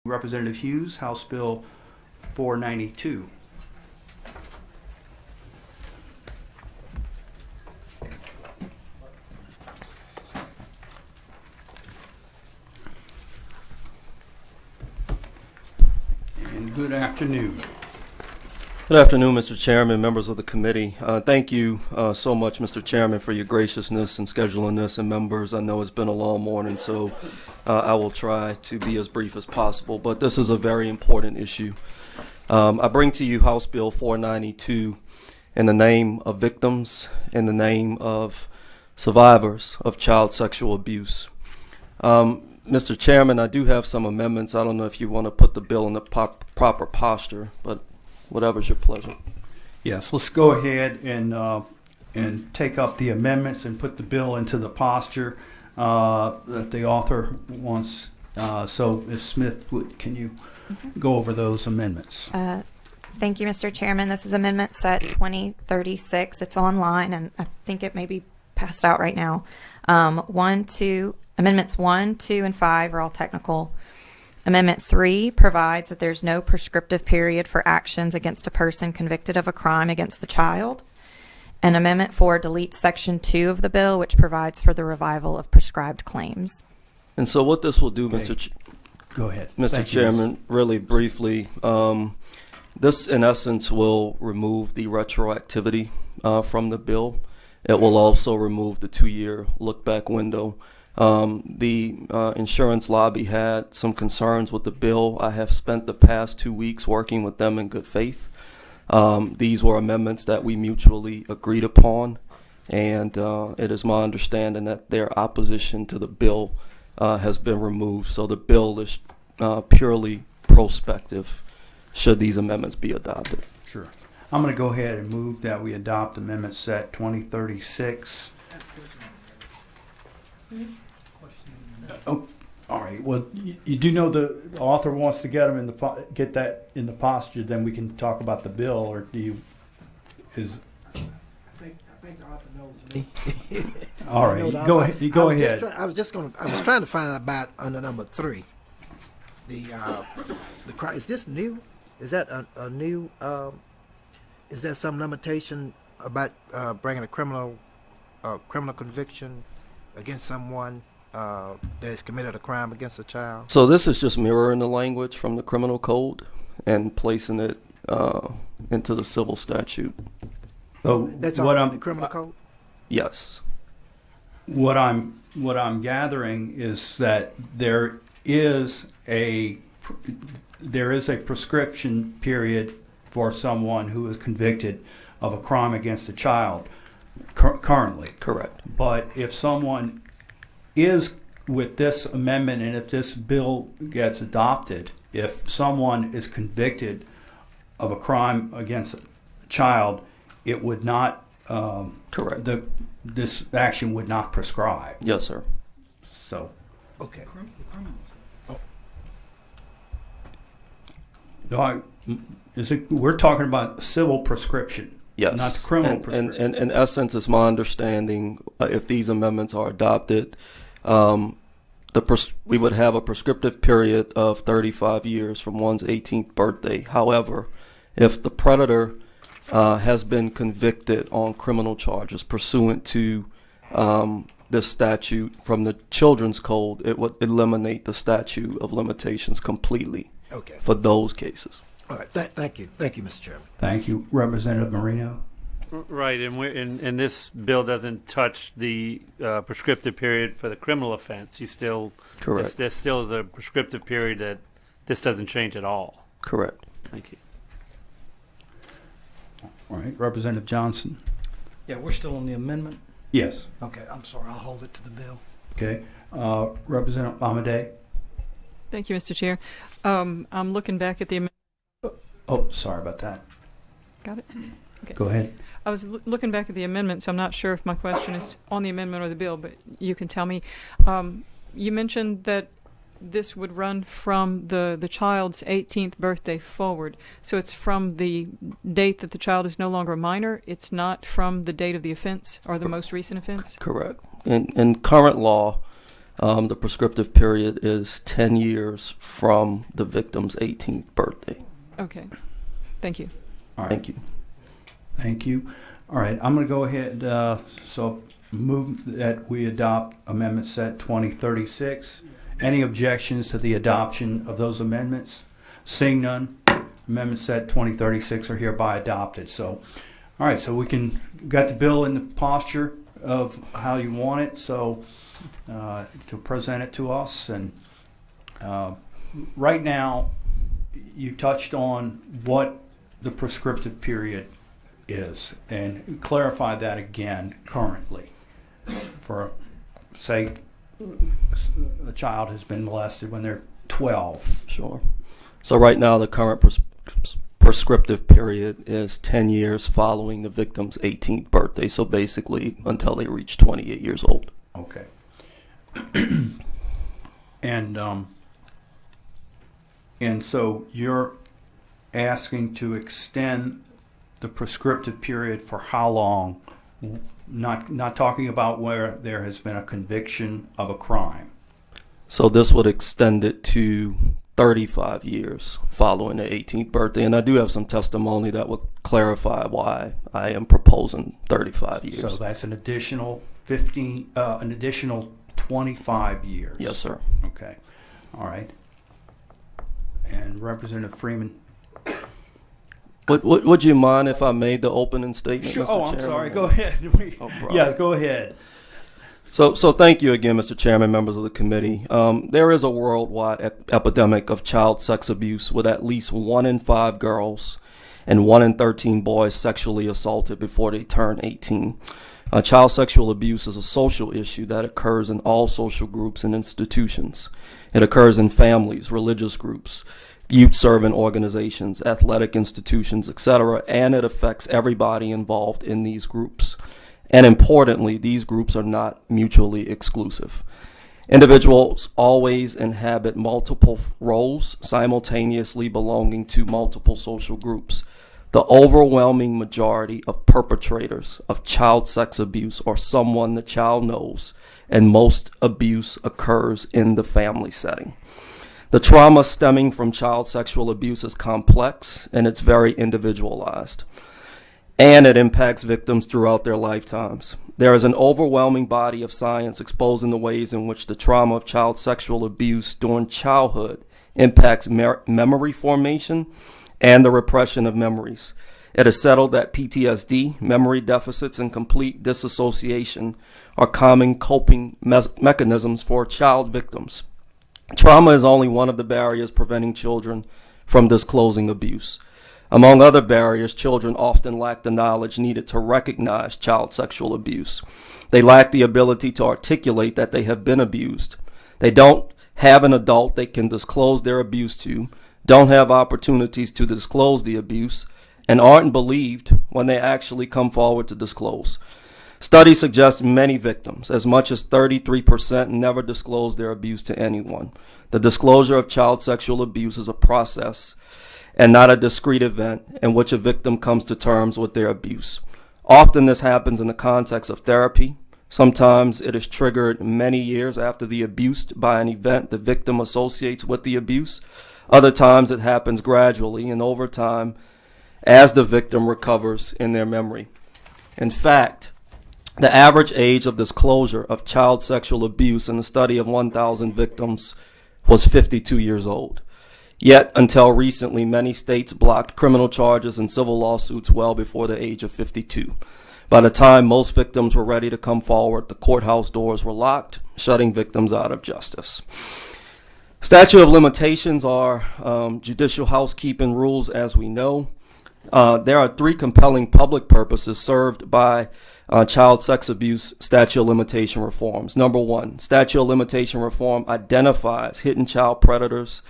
Representative Hughes, House Bill 492. And good afternoon. Good afternoon, Mr. Chairman, members of the committee. Thank you so much, Mr. Chairman, for your graciousness in scheduling this, and members, I know it's been a long morning, so I will try to be as brief as possible, but this is a very important issue. I bring to you House Bill 492 in the name of victims, in the name of survivors of child sexual abuse. Mr. Chairman, I do have some amendments. I don't know if you want to put the bill in the proper posture, but whatever's your pleasure. Yes, let's go ahead and take up the amendments and put the bill into the posture that the author wants. So, Ms. Smith, can you go over those amendments? Thank you, Mr. Chairman. This is Amendment Set 2036. It's online, and I think it may be passed out right now. Amendments 1, 2, and 5 are all technical. Amendment 3 provides that there's no prescriptive period for actions against a person convicted of a crime against the child. And Amendment 4 deletes Section 2 of the bill, which provides for the revival of prescribed claims. And so what this will do, Okay. Go ahead. Mr. Thank you, Chairman, really briefly, this in essence will remove the retroactivity from the bill. It will also remove the 2-year look-back window. The insurance lobby had some concerns with the bill. I have spent the past 2 weeks working with them in good faith. These were amendments that we mutually agreed upon, and it is my understanding that their opposition to the bill has been removed. So the bill is purely prospective should these amendments be adopted. Sure. I'm going to go ahead and move that we adopt Amendment Set 2036. Oh, all right. Well, you do know the author wants to get them in the get that in the posture. Then we can talk about the bill, or do you? I think the author knows me. All right. You go ahead. You go ahead. I was trying to find out about under number 3. The crime is this new? Is that a new? Is there some limitation about bringing a criminal conviction against someone that has committed a crime against a child? So this is just mirroring the language from the criminal code and placing it into the civil statute. So That's what on I'm the criminal code. Yes. what I'm gathering is that there is a prescription period for someone who is convicted of a crime against a child currently. Correct. But if someone is with this amendment, and if this bill gets adopted, if someone is convicted of a crime against a child, it would not. Correct. This action would not prescribe. Yes, sir. So. Okay. We're talking about civil prescription. Yes. Not the criminal prescription. And in essence, it's my understanding, if these amendments are adopted, we would have a prescriptive period of 35 years from one's 18th birthday. However, if the predator has been convicted on criminal charges pursuant to this statute from the Children's Code, it would eliminate the statute of limitations completely. Okay. For those cases. All right. Thank you, Mr. Chairman. Thank you, Representative Marino. Right, and this bill doesn't touch the prescriptive period for the criminal offense. Correct. There still is a prescriptive period that this doesn't change at all. Correct. Thank you. All right, Representative Johnson. Yeah, we're still on the amendment. Yes. Okay, I'm sorry. I'll hold it to the bill. Okay. Representative Amadei. Thank you, Mr. Chair. I'm looking back at the amendment. Oh, sorry about that. Got it? Okay. Go ahead. I was looking back at the amendment, so I'm not sure if my question is on the amendment or the bill, but you can tell me. You mentioned that this would run from the child's 18th birthday forward. So it's from the date that the child is no longer a minor. It's not from the date of the offense or the most recent offense? Correct. In current law, The prescriptive period is 10 years from the victim's 18th birthday. Okay. Thank you. All right. Thank you. Thank you. All right, I'm going to go ahead, so move that we adopt Amendment Set 2036. Any objections to the adoption of those amendments? Seeing none, Amendment Set 2036 are hereby adopted. So, all right, so we got the bill in the posture of how you want it, so to present it to us. And right now, you touched on what the prescriptive period is, and clarify that again currently for, say, a child has been molested when they're 12. Sure. So right now, the current prescriptive period is 10 years following the victim's 18th birthday. So basically, until they reach 28 years old. Okay. And so you're asking to extend the prescriptive period for how long? Not talking about where there has been a conviction of a crime. So this would extend it to 35 years following the 18th birthday. And I do have some testimony that would clarify why I am proposing 35 years. So that's an additional 25 years. Yes, sir. Okay. All right. And Representative Freeman. Would you mind if I made the opening statement, Sure. Mr. Oh, I'm Chairman? sorry. Go ahead. No problem. Yeah, go ahead. So thank you again, Mr. Chairman, members of the committee. There is a worldwide epidemic of child sex abuse, with at least 1 in 5 girls and 1 in 13 boys sexually assaulted before they turn 18. Child sexual abuse is a social issue that occurs in all social groups and institutions. It occurs in families, religious groups, youth serving organizations, athletic institutions, etc., and it affects everybody involved in these groups. And importantly, these groups are not mutually exclusive. Individuals always inhabit multiple roles, simultaneously belonging to multiple social groups. The overwhelming majority of perpetrators of child sex abuse are someone the child knows, and most abuse occurs in the family setting. The trauma stemming from child sexual abuse is complex, and it's very individualized, and it impacts victims throughout their lifetimes. There is an overwhelming body of science exposing the ways in which the trauma of child sexual abuse during childhood impacts memory formation and the repression of memories. It is settled that PTSD, memory deficits, and complete disassociation are common coping mechanisms for child victims. Trauma is only one of the barriers preventing children from disclosing abuse. Among other barriers, children often lack the knowledge needed to recognize child sexual abuse. They lack the ability to articulate that they have been abused. They don't have an adult they can disclose their abuse to, don't have opportunities to disclose the abuse, and aren't believed when they actually come forward to disclose. Studies suggest many victims, as much as 33%, never disclose their abuse to anyone. The disclosure of child sexual abuse is a process and not a discrete event in which a victim comes to terms with their abuse. Often this happens in the context of therapy. Sometimes it is triggered many years after the abuse by an event the victim associates with the abuse. Other times it happens gradually and over time as the victim recovers in their memory. In fact, the average age of disclosure of child sexual abuse in a study of 1,000 victims was 52 years old. Yet, until recently, many states blocked criminal charges and civil lawsuits well before the age of 52. By the time most victims were ready to come forward, the courthouse doors were locked, shutting victims out of justice. Statute of limitations are judicial housekeeping rules, as we know. There are 3 compelling public purposes served by child sex abuse statute of limitation reforms. Number 1, statute of limitation reform identifies hidden child predators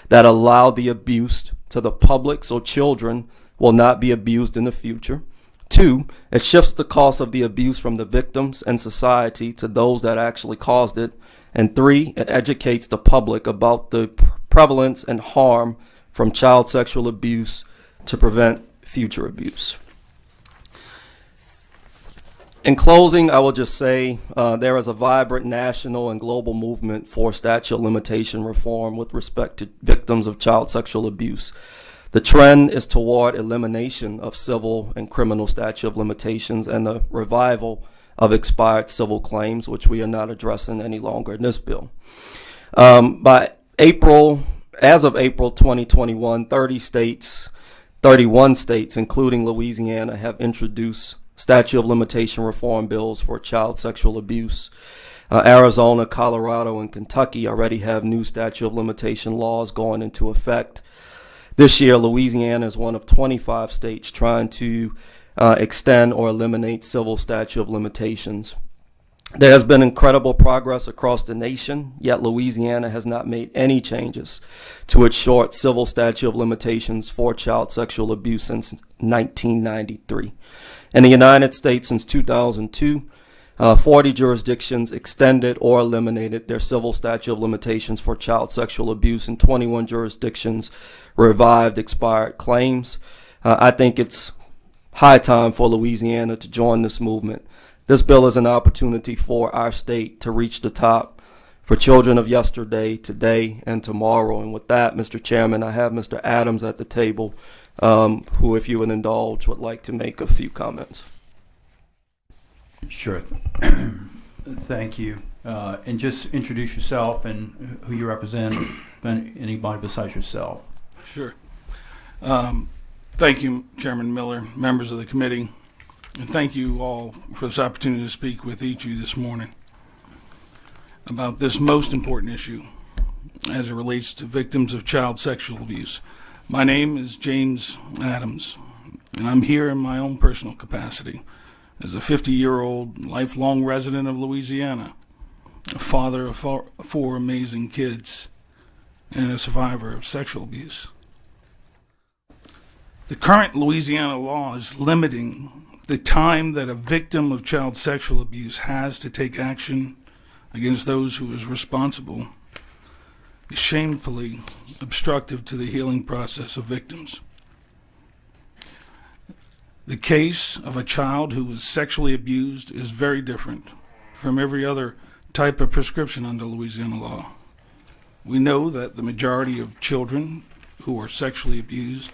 that allow the abuse to the public so children will not be abused in the future. 2, it shifts the cost of the abuse from the victims and society to those that actually caused it. And 3, it educates the public about the prevalence and harm from child sexual abuse to prevent future abuse. In closing, I will just say there is a vibrant national and global movement for statute of limitation reform with respect to victims of child sexual abuse. The trend is toward elimination of civil and criminal statute of limitations and the revival of expired civil claims, which we are not addressing any longer in this bill. As of April 2021, 31 states, including Louisiana, have introduced statute of limitation reform bills for child sexual abuse. Arizona, Colorado, and Kentucky already have new statute of limitation laws going into effect. This year, Louisiana is one of 25 states trying to extend or eliminate civil statute of limitations. There has been incredible progress across the nation, yet Louisiana has not made any changes to its short civil statute of limitations for child sexual abuse since 1993. In the United States, since 2002, 40 jurisdictions extended or eliminated their civil statute of limitations for child sexual abuse, and 21 jurisdictions revived expired claims. I think it's high time for Louisiana to join this movement. This bill is an opportunity for our state to reach the top for children of yesterday, today, and tomorrow. And with that, Mr. Chairman, I have Mr. Adams at the table, who, if you would indulge, would like to make a few comments. Sure. Thank you. And just introduce yourself and who you represent, anybody besides yourself. Sure. Thank you, Chairman Miller, members of the committee, and thank you all for this opportunity to speak with each of you this morning about this most important issue as it relates to victims of child sexual abuse. My name is James Adams, and I'm here in my own personal capacity as a 50-year-old lifelong resident of Louisiana, a father of four amazing kids, and a survivor of sexual abuse. The current Louisiana law is limiting the time that a victim of child sexual abuse has to take action against those who is responsible is shamefully obstructive to the healing process of victims. The case of a child who was sexually abused is very different from every other type of prescription under Louisiana law. We know that the majority of children who are sexually abused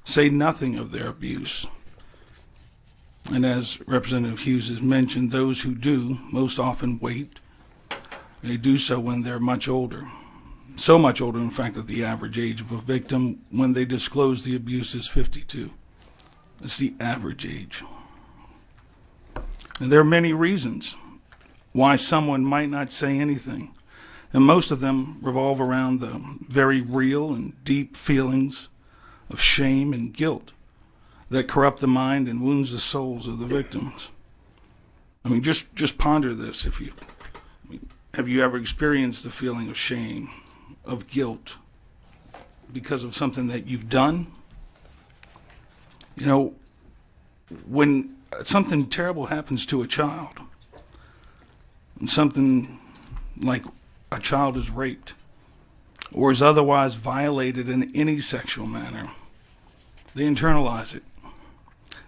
say nothing of their abuse. And as Representative Hughes has mentioned, those who do most often wait. They do so when they're much older. So much older, in fact, that the average age of a victim when they disclose the abuse is 52. That's the average age. And there are many reasons why someone might not say anything. And most of them revolve around the very real and deep feelings of shame and guilt that corrupt the mind and wounds the souls of the victims. I mean, just ponder this. Have you ever experienced the feeling of shame, of guilt, because of something that you've done? You know, when something terrible happens to a child, something like a child is raped or is otherwise violated in any sexual manner, they internalize it.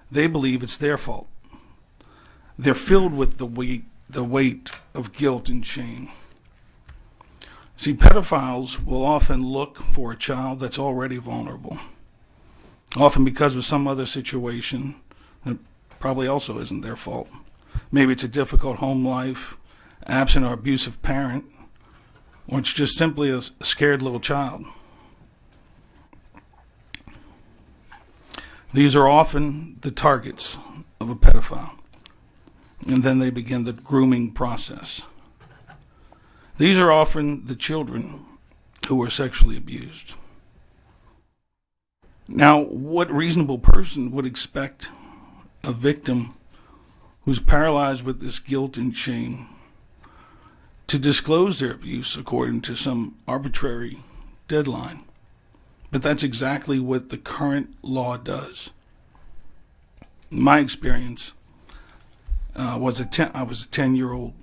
They believe it's their fault. They're filled with the weight of guilt and shame. See, pedophiles will often look for a child that's already vulnerable, often because of some other situation that probably also isn't their fault. Maybe it's a difficult home life, absent or abusive parent, or it's just simply a scared little child. These are often the targets of a pedophile, and then they begin the grooming process. These are often the children who are sexually abused. Now, what reasonable person would expect a victim who's paralyzed with this guilt and shame to disclose their abuse according to some arbitrary deadline? But that's exactly what the current law does. In my experience, I was a 10-year-old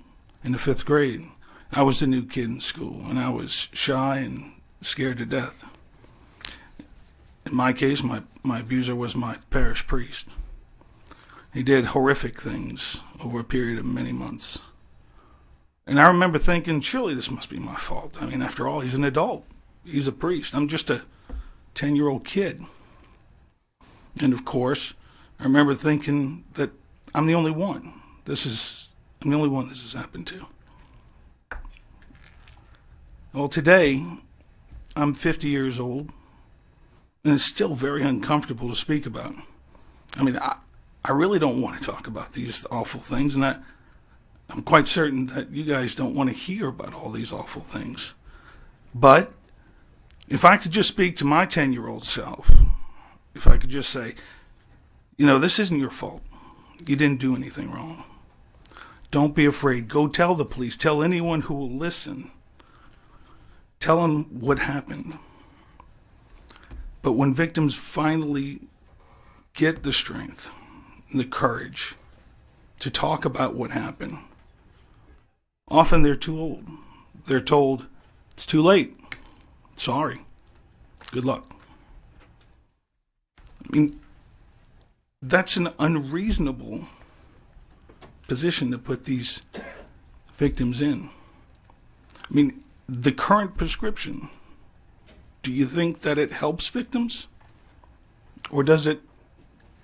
in the 5th grade. I was the new kid in school, and I was shy and scared to death. In my case, my abuser was my parish priest. He did horrific things over a period of many months. And I remember thinking, surely this must be my fault. I mean, after all, he's an adult. He's a priest. I'm just a 10-year-old kid. And of course, I remember thinking that I'm the only one. I'm the only one this has happened to. Well, today, I'm 50 years old, and it's still very uncomfortable to speak about. I mean, I really don't want to talk about these awful things, and I'm quite certain that you guys don't want to hear about all these awful things. But if I could just speak to my 10-year-old self, if I could just say, this isn't your fault. You didn't do anything wrong. Don't be afraid. Go tell the police. Tell anyone who will listen. Tell them what happened. But when victims finally get the strength and the courage to talk about what happened, often they're too old. They're told, it's too late. Sorry. Good luck. I mean, that's an unreasonable position to put these victims in. I mean, the current prescription, do you think that it helps victims? Or does it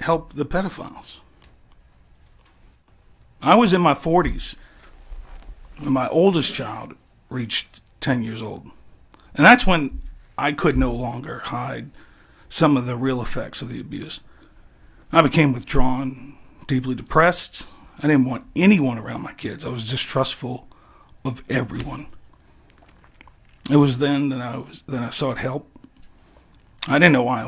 help the pedophiles? I was in my 40s when my oldest child reached 10 years old. And that's when I could no longer hide some of the real effects of the abuse. I became withdrawn, deeply depressed. I didn't want anyone around my kids. I was distrustful of everyone. It was then that I sought help. I didn't know why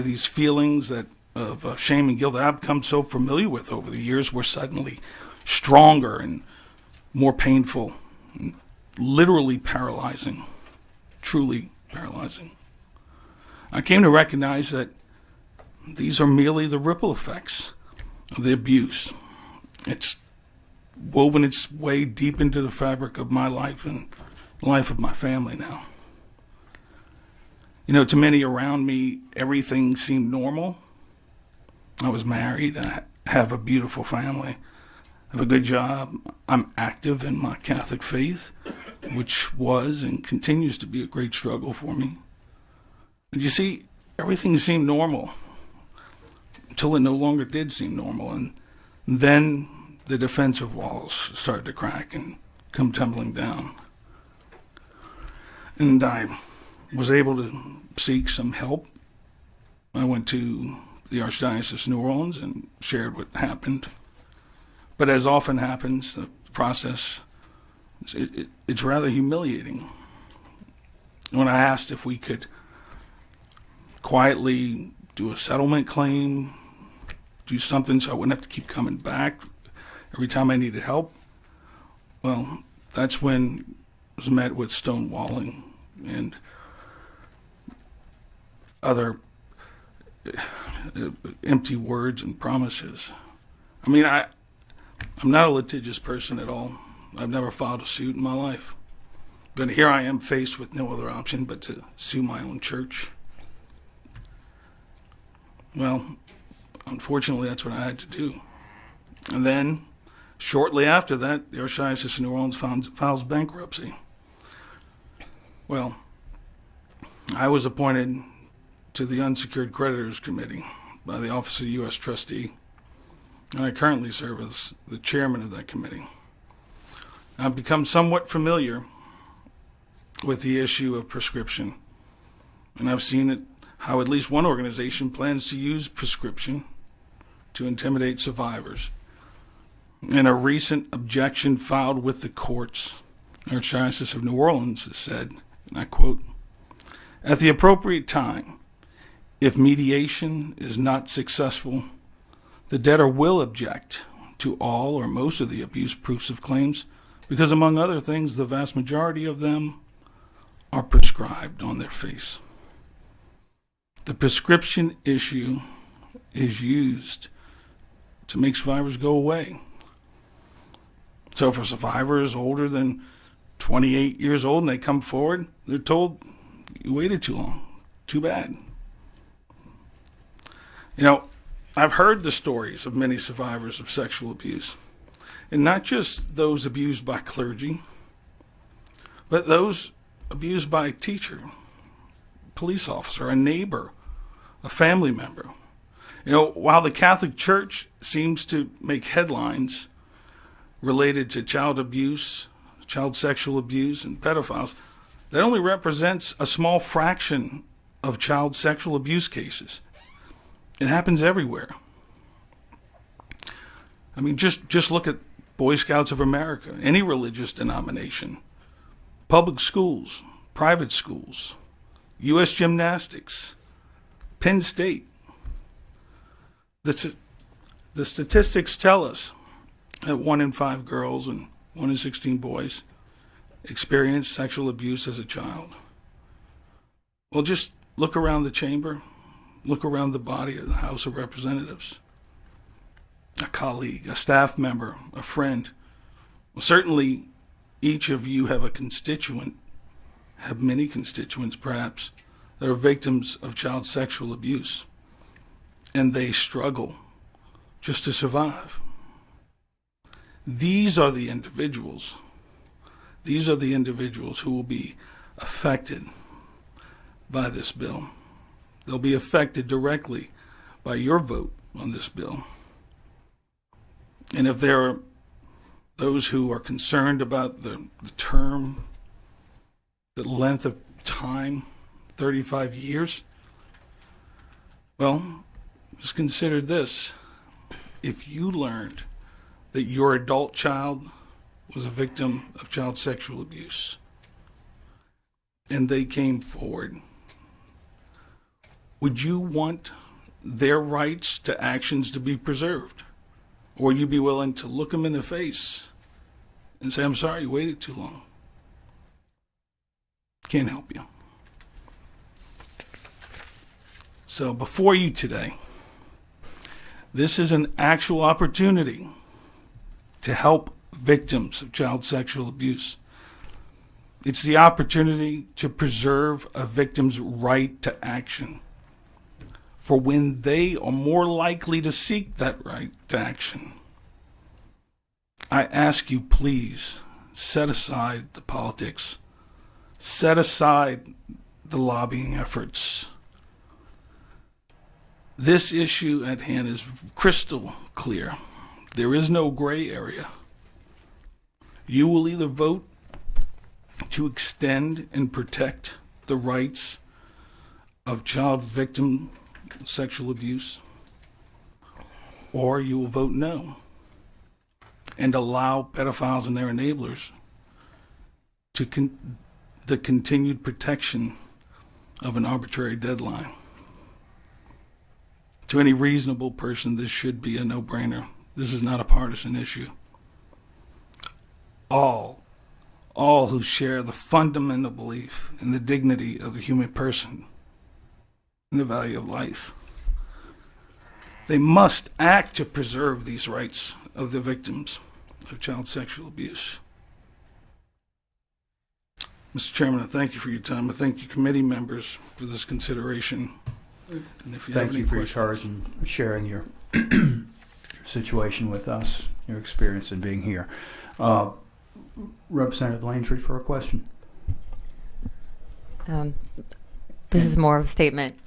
these feelings of shame and guilt that I've become so familiar with over the years were suddenly stronger and more painful, and literally paralyzing, truly paralyzing. I came to recognize that these are merely the ripple effects of the abuse. It's woven its way deep into the fabric of my life and the life of my family now. To many around me, everything seemed normal. I was married. I have a beautiful family. I have a good job. I'm active in my Catholic faith, which was and continues to be a great struggle for me. And you see, everything seemed normal until it no longer did seem normal. And then the defensive walls started to crack and come tumbling down. And I was able to seek some help. I went to the Archdiocese of New Orleans and shared what happened. But as often happens, the process, it's rather humiliating. When I asked if we could quietly do a settlement claim, do something so I wouldn't have to keep coming back every time I needed help, well, that's when I was met with stonewalling and other empty words and promises. I mean, I'm not a litigious person at all. I've never filed a suit in my life. But here I am faced with no other option but to sue my own church. Well, unfortunately, that's what I had to do. And then, shortly after that, the Archdiocese of New Orleans files bankruptcy. Well, I was appointed to the Unsecured Creditors Committee by the Office of U.S. Trustee, and I currently serve as the chairman of that committee. I've become somewhat familiar with the issue of prescription, and I've seen how at least one organization plans to use prescription to intimidate survivors. In a recent objection filed with the courts, the Archdiocese of New Orleans has said, and I quote, "At the appropriate time, if mediation is not successful, the debtor will object to all or most of the abuse proofs of claims because, among other things, the vast majority of them are prescribed on their face." The prescription issue is used to make survivors go away. So if a survivor is older than 28 years old and they come forward, they're told, you waited too long. Too bad. I've heard the stories of many survivors of sexual abuse, and not just those abused by clergy, but those abused by a teacher, police officer, a neighbor, a family member. You know, while the Catholic Church seems to make headlines related to child abuse, child sexual abuse, and pedophiles, that only represents a small fraction of child sexual abuse cases. It happens everywhere. I mean, just look at Boy Scouts of America, any religious denomination, public schools, private schools, U.S. gymnastics, Penn State. The statistics tell us that 1 in 5 girls and 1 in 16 boys experience sexual abuse as a child. Well, just look around the chamber, look around the body of the House of Representatives. A colleague, a staff member, a friend. Well, certainly each of you have a constituent, have many constituents perhaps, that are victims of child sexual abuse. And they struggle just to survive. These are the individuals. These are the individuals who will be affected by this bill. They'll be affected directly by your vote on this bill. And if there are those who are concerned about the term, the length of time, 35 years, well, just consider this. If you learned that your adult child was a victim of child sexual abuse and they came forward, would you want their rights to actions to be preserved? Or would you be willing to look them in the face and say, I'm sorry, you waited too long. Can't help you. So before you today, this is an actual opportunity to help victims of child sexual abuse. It's the opportunity to preserve a victim's right to action for when they are more likely to seek that right to action. I ask you, please, set aside the politics. Set aside the lobbying efforts. This issue at hand is crystal clear. There is no gray area. You will either vote to extend and protect the rights of child victim sexual abuse, or you will vote no and allow pedophiles and their enablers to the continued protection of an arbitrary deadline. To any reasonable person, this should be a no-brainer. This is not a partisan issue. All who share the fundamental belief in the dignity of the human person and the value of life, they must act to preserve these rights of the victims of child sexual abuse. Mr. Chairman, I thank you for your time. I thank you, committee members, for this consideration. And if you have Thank any you for your questions, courage and sharing your situation with us, your experience in being here. Representative Landry for a question. This is more of a statement.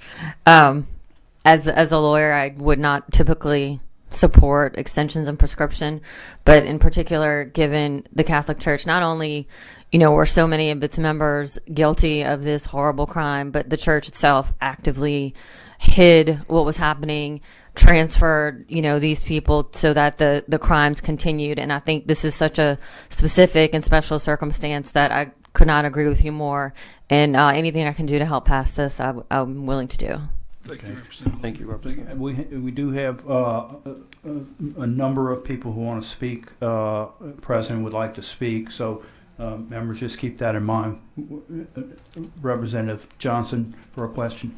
As a lawyer, I would not typically support extensions and prescription, but in particular, given the Catholic Church, not only, were so many of its members guilty of this horrible crime, but the church itself actively hid what was happening, transferred, these people so that the crimes continued. And I think this is such a specific and special circumstance that I could not agree with you more. And anything I can do to help pass this, I'm willing to do. thank you, Representative. Thank you, Representative. We do have a number of people who want to speak. President would like to speak, so members just keep that in mind. Representative Johnson for a question.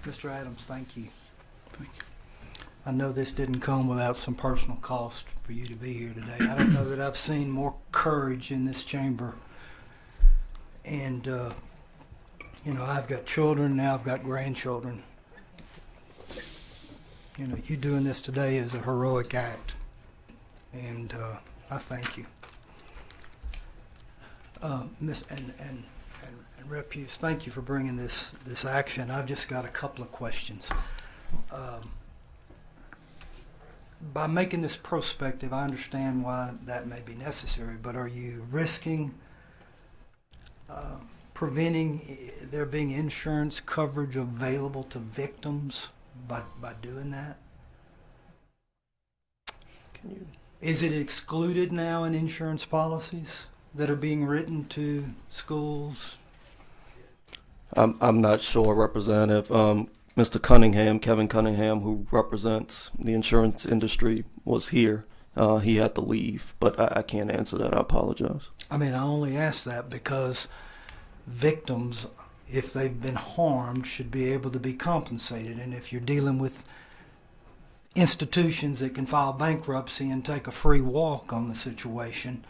Mr. Adams, thank you. Thank you. I know this didn't come without some personal cost for you to be here today. I don't know that I've seen more courage in this chamber. And, I've got children, now I've got grandchildren. You know, you doing this today is a heroic act, and I thank you. Miss and Rep. Hughes, thank you for bringing this action. I've just got a couple of questions. By making this prospective, I understand why that may be necessary, but are you risking preventing there being insurance coverage available to victims by doing that? Is it excluded now in insurance policies that are being written to schools? I'm not sure, Representative. Mr. Cunningham, Kevin Cunningham, who represents the insurance industry, was here. He had to leave, but I can't answer that. I apologize. I mean, I only ask that because victims, if they've been harmed, should be able to be compensated. And if you're dealing with institutions that can file bankruptcy and take a free walk on the situation,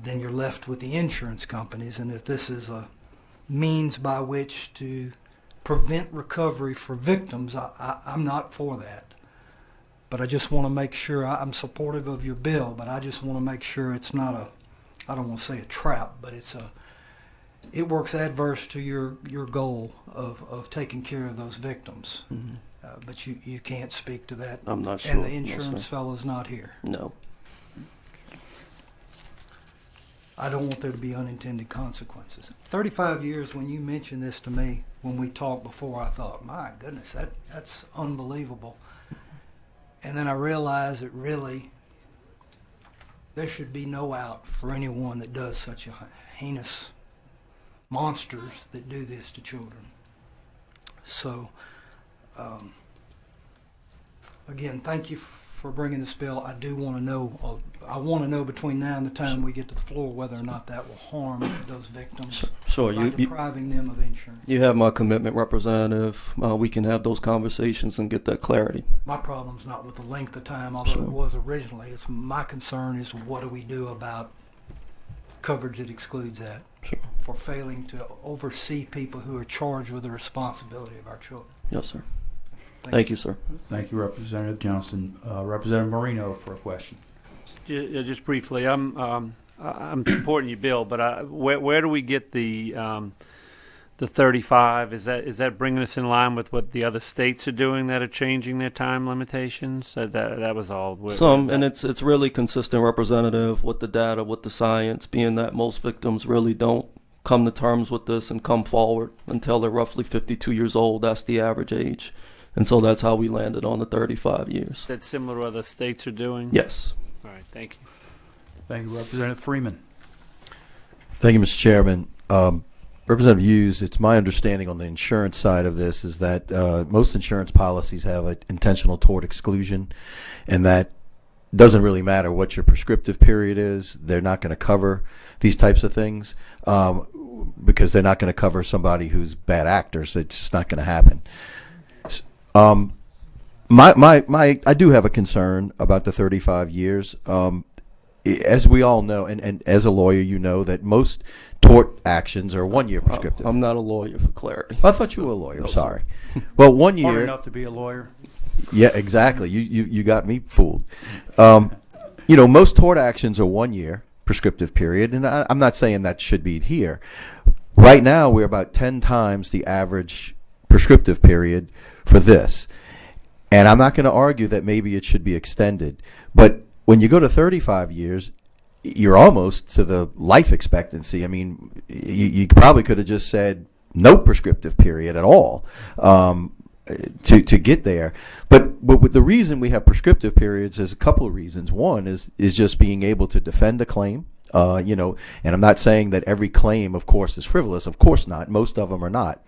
then you're left with the insurance companies. And if this is a means by which to prevent recovery for victims, I'm not for that. But I just want to make sure, I'm supportive of your bill, but I just want to make sure it's not I don't want to say a trap, but it works adverse to your goal of taking care of those victims. Mm-hmm. But you can't speak to that. I'm not sure. And the No, insurance sir. fellow's not here. No. I don't want there to be unintended consequences. 35 years, when you mentioned this to me, when we talked before, I thought, my goodness, that's unbelievable. And then I realized that really there should be no out for anyone that does such a heinous monsters that do this to children. So, again, thank you for bringing this bill. I do want to know, I want to know between now and the time we get to the floor whether or not that will harm those victims Sure. by depriving them of insurance. You have my commitment, Representative. We can have those conversations and get that clarity. My problem's not with the length of time, although Sure. it was originally. It's my concern is what do we do about coverage that excludes that Sure. for failing to oversee people who are charged with the responsibility of our children. Yes, sir. Thank you, sir. Thank you, Representative Johnson. Representative Marino for a question. Just briefly, I'm supporting your bill, but where do we get the 35? Is that bringing us in line with what the other states are doing that are changing their time limitations? That was all. Some, and it's really consistent, Representative, with the data, with the science, being that most victims really don't come to terms with this and come forward until they're roughly 52 years old. That's the average age. And so that's how we landed on the 35 years. That's similar to what other states are doing? Yes. All right, thank you. Thank you, Representative Freeman. Thank you, Mr. Chairman. Representative Hughes, it's my understanding on the insurance side of this is that most insurance policies have an intentional tort exclusion, and that doesn't really matter what your prescriptive period is. They're not going to cover these types of things because they're not going to cover somebody who's bad actors. It's just not going to happen. I do have a concern about the 35 years. As we all know, and as a lawyer, you know that most tort actions are 1 year prescriptive. I'm not a lawyer, for clarity. I thought you were a lawyer. No, sir. Sorry. Well, 1 Smart year. enough to be a lawyer. Yeah, exactly. You got me fooled. Most tort actions are 1 year prescriptive period, and I'm not saying that should be here. Right now, we're about 10 times the average prescriptive period for this. And I'm not going to argue that maybe it should be extended. But when you go to 35 years, you're almost to the life expectancy. I mean, you probably could have just said no prescriptive period at all to get there. But with the reason we have prescriptive periods, there's a couple of reasons. One is just being able to defend a claim. And I'm not saying that every claim, of course, is frivolous. Of course not. Most of them are not.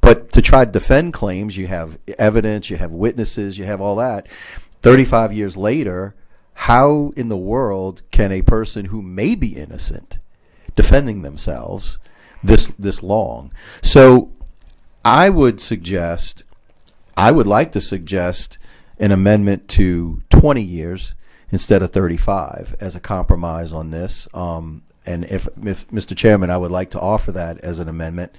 But to try to defend claims, you have evidence, you have witnesses, you have all that. 35 years later, how in the world can a person who may be innocent defending themselves this long? So I would like to suggest an amendment to 20 years instead of 35 as a compromise on this. And if Mr. Chairman, I would like to offer that as an amendment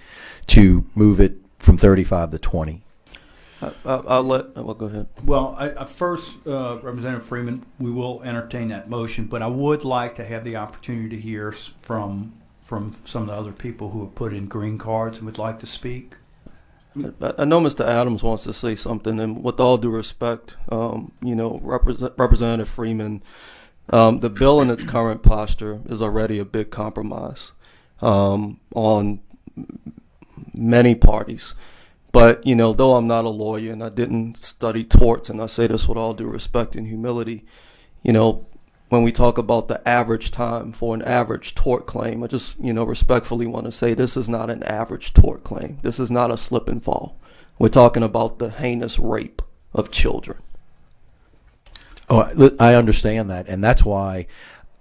to move it from 35 to 20. I'll let. Well, go ahead. Well, first, Representative Freeman, we will entertain that motion, but I would like to have the opportunity to hear from some of the other people who have put in green cards and would like to speak. I know Mr. Adams wants to say something, and with all due respect, Representative Freeman, the bill in its current posture is already a big compromise on many parties. But, though I'm not a lawyer and I didn't study torts, and I say this with all due respect and humility, when we talk about the average time for an average tort claim, I just, respectfully want to say this is not an average tort claim. This is not a slip and fall. We're talking about the heinous rape of children. Oh, I understand that, and that's why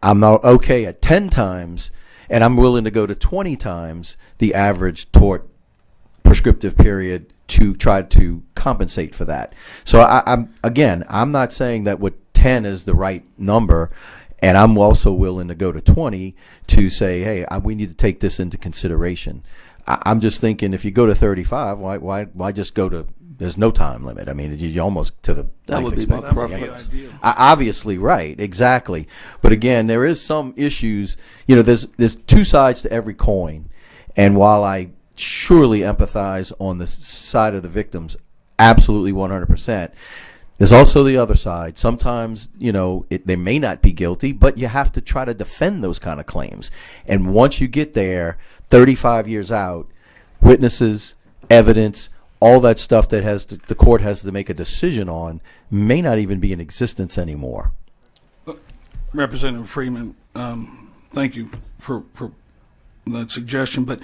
I'm not okay at 10 times, and I'm willing to go to 20 times the average tort prescriptive period to try to compensate for that. So I'm not saying that what 10 is the right number, and I'm also willing to go to 20 to say, hey, we need to take this into consideration. I'm just thinking if you go to 35, why just go to? There's no time limit. I mean, you're almost to the That life would be my expectancy. preference. Obviously, right, exactly. But again, there is some issues. There's two sides to every coin, and while I surely empathize on the side of the victims, absolutely 100%. There's also the other side. Sometimes, they may not be guilty, but you have to try to defend those kind of claims. And once you get there, 35 years out, witnesses, evidence, all that stuff that the court has to make a decision on may not even be in existence anymore. Representative Freeman, thank you for that suggestion, but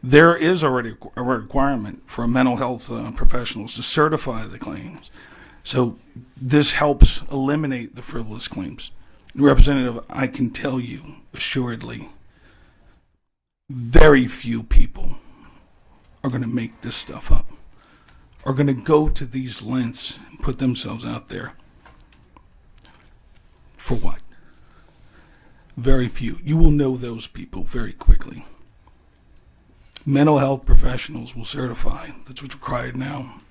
there is already a requirement for mental health professionals to certify the claims. So this helps eliminate the frivolous claims. Representative, I can tell you assuredly, very few people are going to make this stuff up, are going to go to these lengths and put themselves out there. For what? Very few. You will know those people very quickly. Mental health professionals will certify. That's what's required now.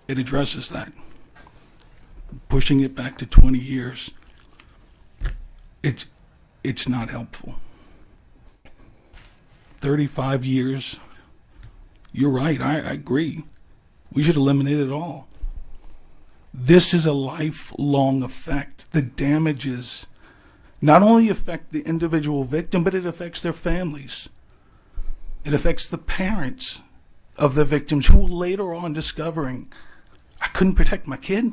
It addresses that. Pushing it back to 20 years, it's not helpful. 35 years, you're right, I agree. We should eliminate it all. This is a lifelong effect. The damages not only affect the individual victim, but it affects their families. It affects the parents of the victims who will later on discovering, I couldn't protect my kid.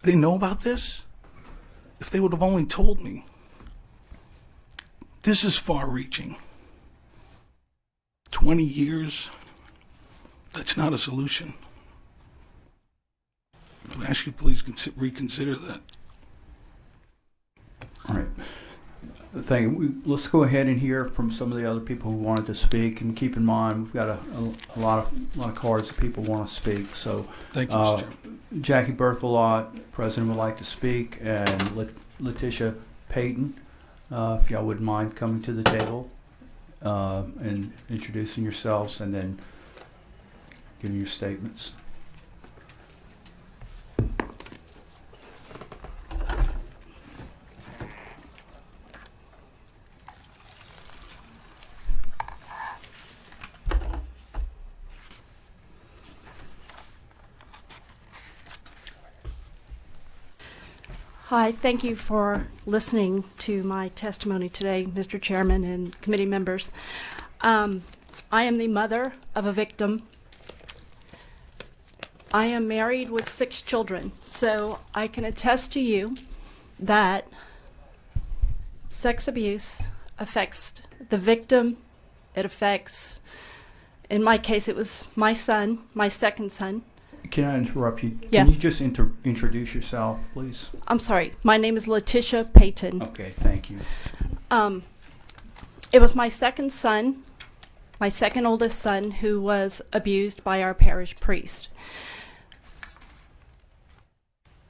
I didn't know about this. If they would have only told me. This is far-reaching. 20 years, that's not a solution. I ask you please reconsider that. All right. Thank you. Let's go ahead and hear from some of the other people who wanted to speak. And keep in mind, we've got a lot of cards that people want to speak. So, Thank you, Mr. Chairman. Jackie Berthelot, President, would like to speak, and Letitia Payton, if y'all wouldn't mind coming to the table and introducing yourselves, and then giving your statements. Hi, thank you for listening to my testimony today, Mr. Chairman and committee members. I am the mother of a victim. I am married with 6 children, so I can attest to you that sex abuse affects the victim. It affects, in my case, it was my son, my second son. Can I interrupt you? Yes. Can you just introduce yourself, please? I'm sorry, my name is Letitia Payton. Okay, thank you. It was my second son, my second oldest son, who was abused by our parish priest.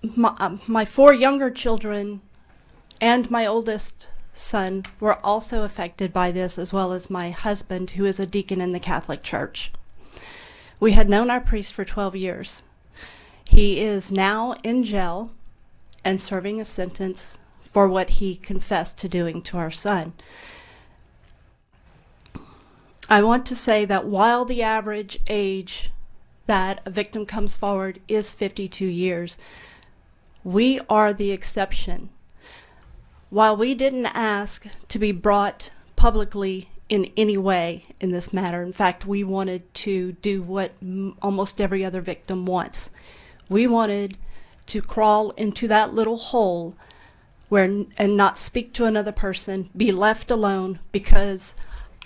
My 4 younger children and my oldest son were also affected by this, as well as my husband, who is a deacon in the Catholic Church. We had known our priest for 12 years. He is now in jail and serving a sentence for what he confessed to doing to our son. I want to say that while the average age that a victim comes forward is 52 years, we are the exception. While we didn't ask to be brought publicly in any way in this matter, in fact, we wanted to do what almost every other victim wants. We wanted to crawl into that little hole and not speak to another person, be left alone, because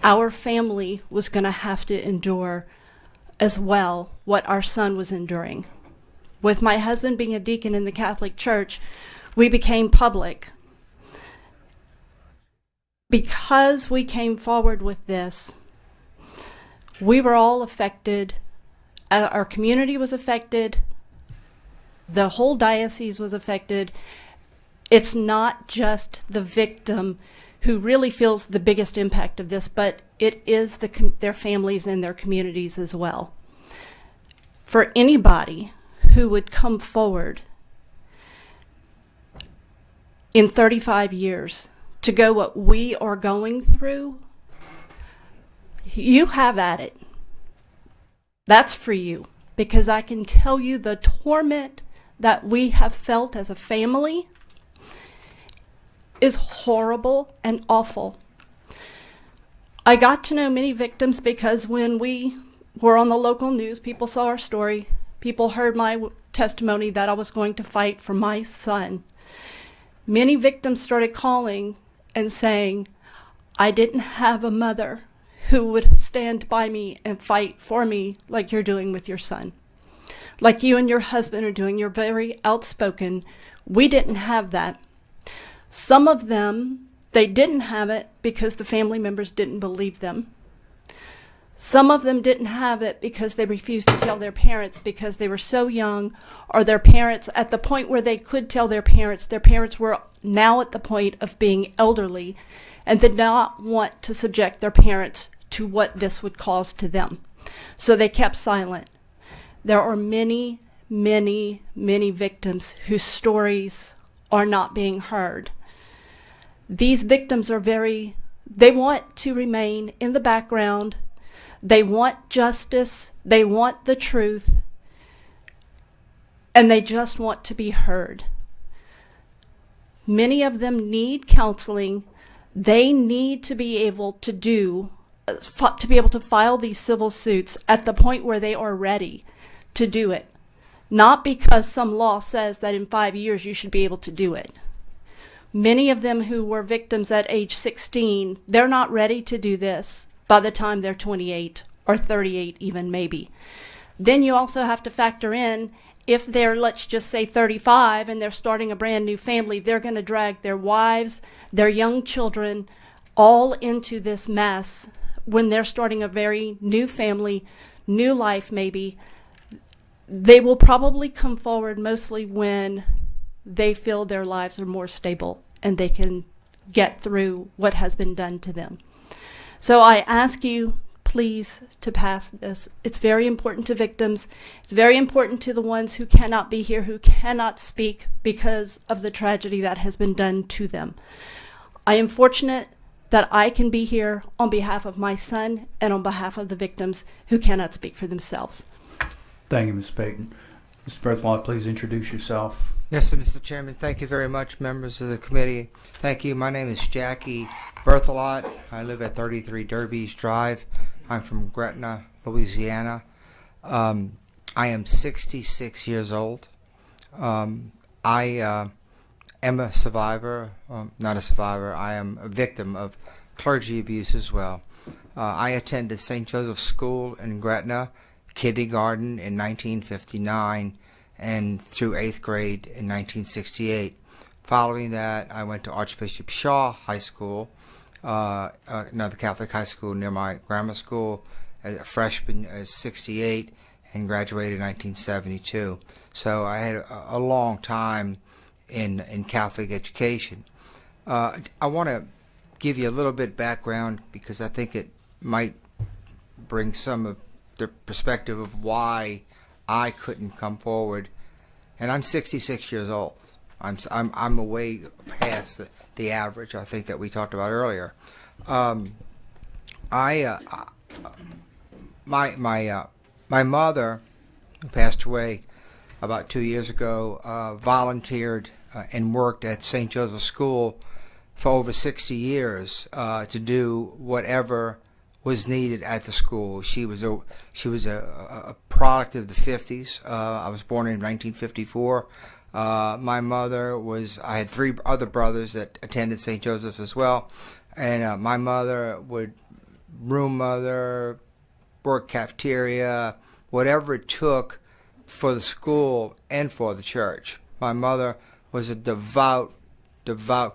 our family was going to have to endure as well what our son was enduring. With my husband being a deacon in the Catholic Church, we became public. Because we came forward with this, we were all affected. Our community was affected. The whole diocese was affected. It's not just the victim who really feels the biggest impact of this, but it is their families and their communities as well. For anybody who would come forward in 35 years to go what we are going through, you have at it. That's for you, because I can tell you the torment that we have felt as a family is horrible and awful. I got to know many victims because when we were on the local news, people saw our story. People heard my testimony that I was going to fight for my son. Many victims started calling and saying, I didn't have a mother who would stand by me and fight for me like you're doing with your son. Like you and your husband are doing. You're very outspoken. We didn't have that. Some of them, they didn't have it because the family members didn't believe them. Some of them didn't have it because they refused to tell their parents because they were so young, or their parents, at the point where they could tell their parents were now at the point of being elderly and did not want to subject their parents to what this would cause to them. So they kept silent. There are many, many, many victims whose stories are not being heard. These victims are they want to remain in the background. They want justice. They want the truth. And they just want to be heard. Many of them need counseling. They need to be able to be able to file these civil suits at the point where they are ready to do it. Not because some law says that in 5 years you should be able to do it. Many of them who were victims at age 16, they're not ready to do this by the time they're 28 or 38 even, maybe. Then you also have to factor in, if they're, let's just say, 35 and they're starting a brand new family, they're going to drag their wives, their young children, all into this mess when they're starting a very new family, new life maybe. They will probably come forward mostly when they feel their lives are more stable and they can get through what has been done to them. So I ask you, please, to pass this. It's very important to victims. It's very important to the ones who cannot be here, who cannot speak because of the tragedy that has been done to them. I am fortunate that I can be here on behalf of my son and on behalf of the victims who cannot speak for themselves. Thank you, Ms. Payton. Mr. Berthelot, please introduce yourself. Yes, sir, Mr. Chairman. Thank you very much, members of the committee. Thank you. My name is Jackie Berthelot. I live at 33 Derby's Drive. I'm from Gretna, Louisiana. I am 66 years old. I am a survivor, not a survivor. I am a victim of clergy abuse as well. I attended St. Joseph's School in Gretna, kindergarten in 1959, and through 8th grade in 1968. Following that, I went to Archbishop Shaw High School, another Catholic high school near my grammar school, as a freshman in 68, and graduated in 1972. So I had a long time in Catholic education. I want to give you a little bit background because I think it might bring some of the perspective of why I couldn't come forward. And I'm 66 years old. I'm way past the average, I think, that we talked about earlier. My mother, who passed away about 2 years ago, volunteered and worked at St. Joseph's School for over 60 years to do whatever was needed at the school. She was a product of the 50s. I was born in 1954. My mother was. I had three other brothers that attended St. Joseph's as well, and my mother would room mother, work cafeteria, whatever it took for the school and for the church. My mother was a devout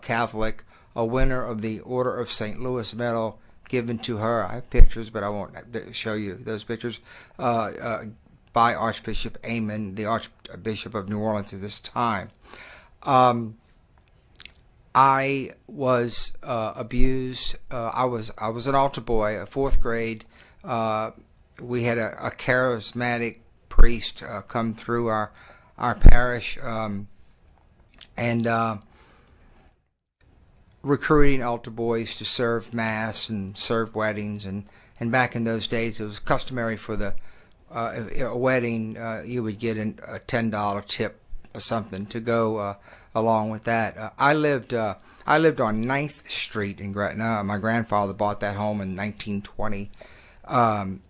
Catholic, a winner of the Order of St. Louis Medal given to her. I have pictures, but I won't show you those pictures, by Archbishop Amon, the Archbishop of New Orleans at this time. I was abused. I was an altar boy, a fourth grade. We had a charismatic priest come through our parish, and recruiting altar boys to serve mass and serve weddings, and back in those days it was customary for a wedding you would get a $10 tip or something to go along with that. I lived on 9th Street in Gretna. My grandfather bought that home in 1920, and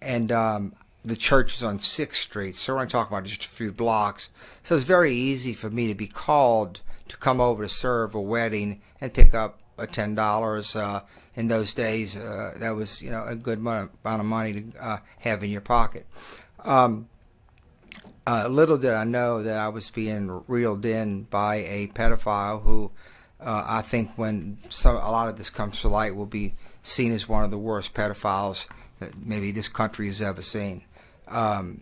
the church is on 6th Street, so we're only talking about just a few blocks. So it's very easy for me to be called to come over to serve a wedding and pick up $10. In those days, that was a good amount of money to have in your pocket. Little did I know that I was being reeled in by a pedophile who I think when a lot of this comes to light will be seen as one of the worst pedophiles that maybe this country has ever seen.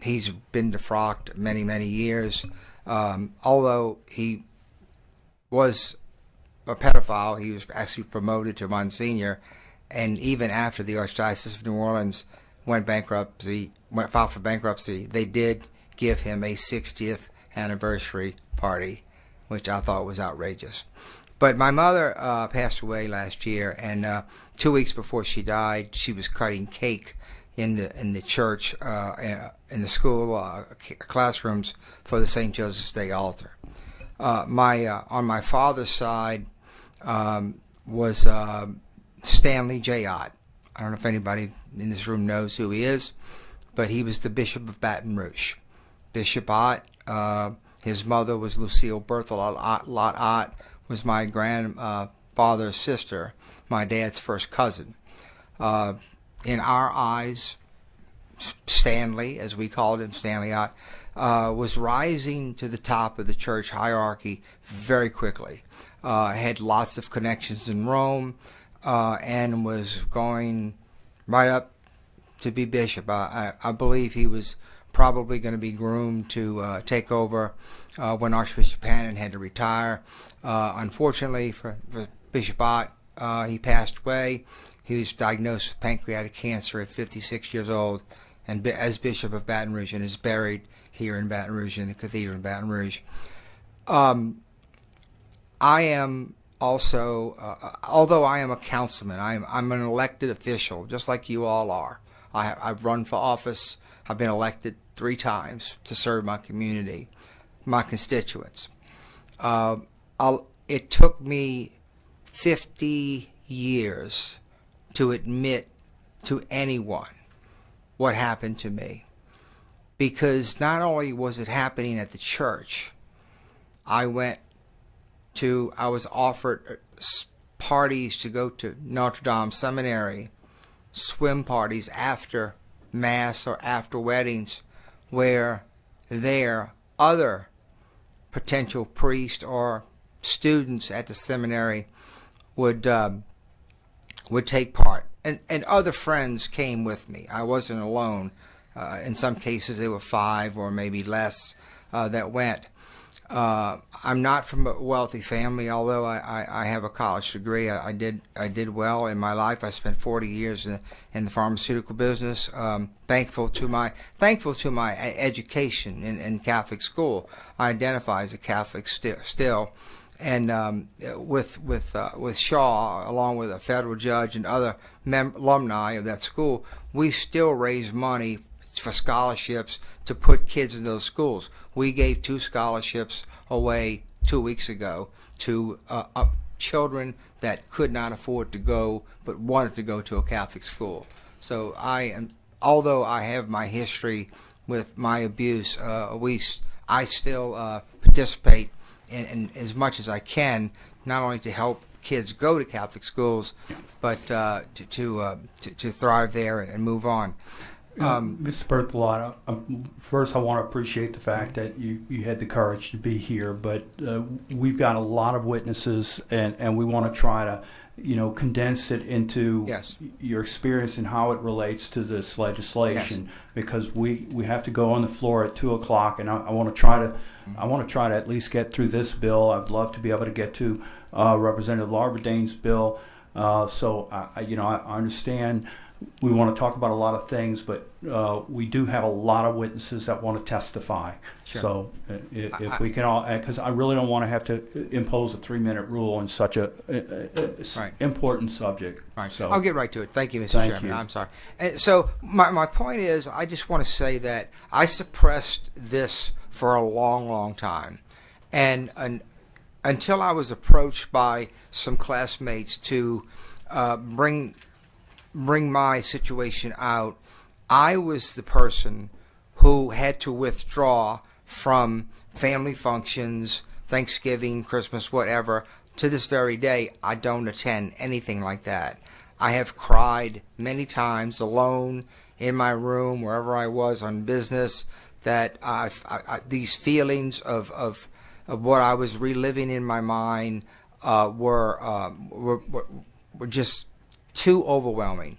He's been defrocked many, many years. Although he was a pedophile, he was actually promoted to Monsignor, and even after the Archdiocese of New Orleans filed for bankruptcy, they did give him a 60th anniversary party, which I thought was outrageous. But my mother passed away last year, and 2 weeks before she died, she was cutting cake in the church, in the school classrooms for the St. Joseph's Day altar. On my father's side was Stanley J. Ott. I don't know if anybody in this room knows who he is, but he was the Bishop of Baton Rouge. Bishop Ott, his mother was Lucille Berthel Ott, was my grandfather's sister, my dad's first cousin. In our eyes, Stanley, as we called him, Stanley Ott, was rising to the top of the church hierarchy very quickly. Had lots of connections in Rome, and was going right up to be bishop. I believe he was probably going to be groomed to take over when Archbishop Hannon had to retire. Unfortunately for Bishop Ott, he passed away. He was diagnosed with pancreatic cancer at 56 years old, and as Bishop of Baton Rouge, and is buried here in Baton Rouge, in the cathedral in Baton Rouge. I am also, although I am a councilman, I'm an elected official, just like you all are. I've run for office. I've been elected 3 times to serve my community, my constituents. It took me 50 years to admit to anyone what happened to me, because not only was it happening at the church, I was offered parties to go to Notre Dame Seminary, swim parties after Mass or after weddings, where other potential priests or students at the seminary would take part. And other friends came with me. I wasn't alone. In some cases, there were 5 or maybe less that went. I'm not from a wealthy family, although I have a college degree. I did well in my life. I spent 40 years in the pharmaceutical business. Thankful to my education in Catholic school. I identify as a Catholic still. And with Shaw, along with a federal judge and other alumni of that school, we still raise money for scholarships to put kids in those schools. We gave 2 scholarships away 2 weeks ago to children that could not afford to go but wanted to go to a Catholic school. So although I have my history with my abuse, I still participate in as much as I can, not only to help kids go to Catholic schools, but to thrive there and move on. Mr. Berthelot, first I want to appreciate the fact that you had the courage to be here, but we've got a lot of witnesses, and we want to try to, condense it into your experience and how it relates to this legislation, because we have to go on the floor at 2:00, and I want to try to at least get through this bill. I'd love to be able to get to Representative Larberdane's bill. So I understand. We want to talk about a lot of things, but we do have a lot of witnesses that want to testify. Sure. So if we can all, because I really don't want to have to impose a 3-minute rule on such a important subject. Right. So I'll get right to it. Thank you, Mr. Thank Chairman. you. I'm sorry. And so my point is, I just want to say that I suppressed this for a long, long time, and until I was approached by some classmates to bring my situation out, I was the person who had to withdraw from family functions, Thanksgiving, Christmas, whatever. To this very day, I don't attend anything like that. I have cried many times alone in my room, wherever I was on business, that these feelings of what I was reliving in my mind were just too overwhelming.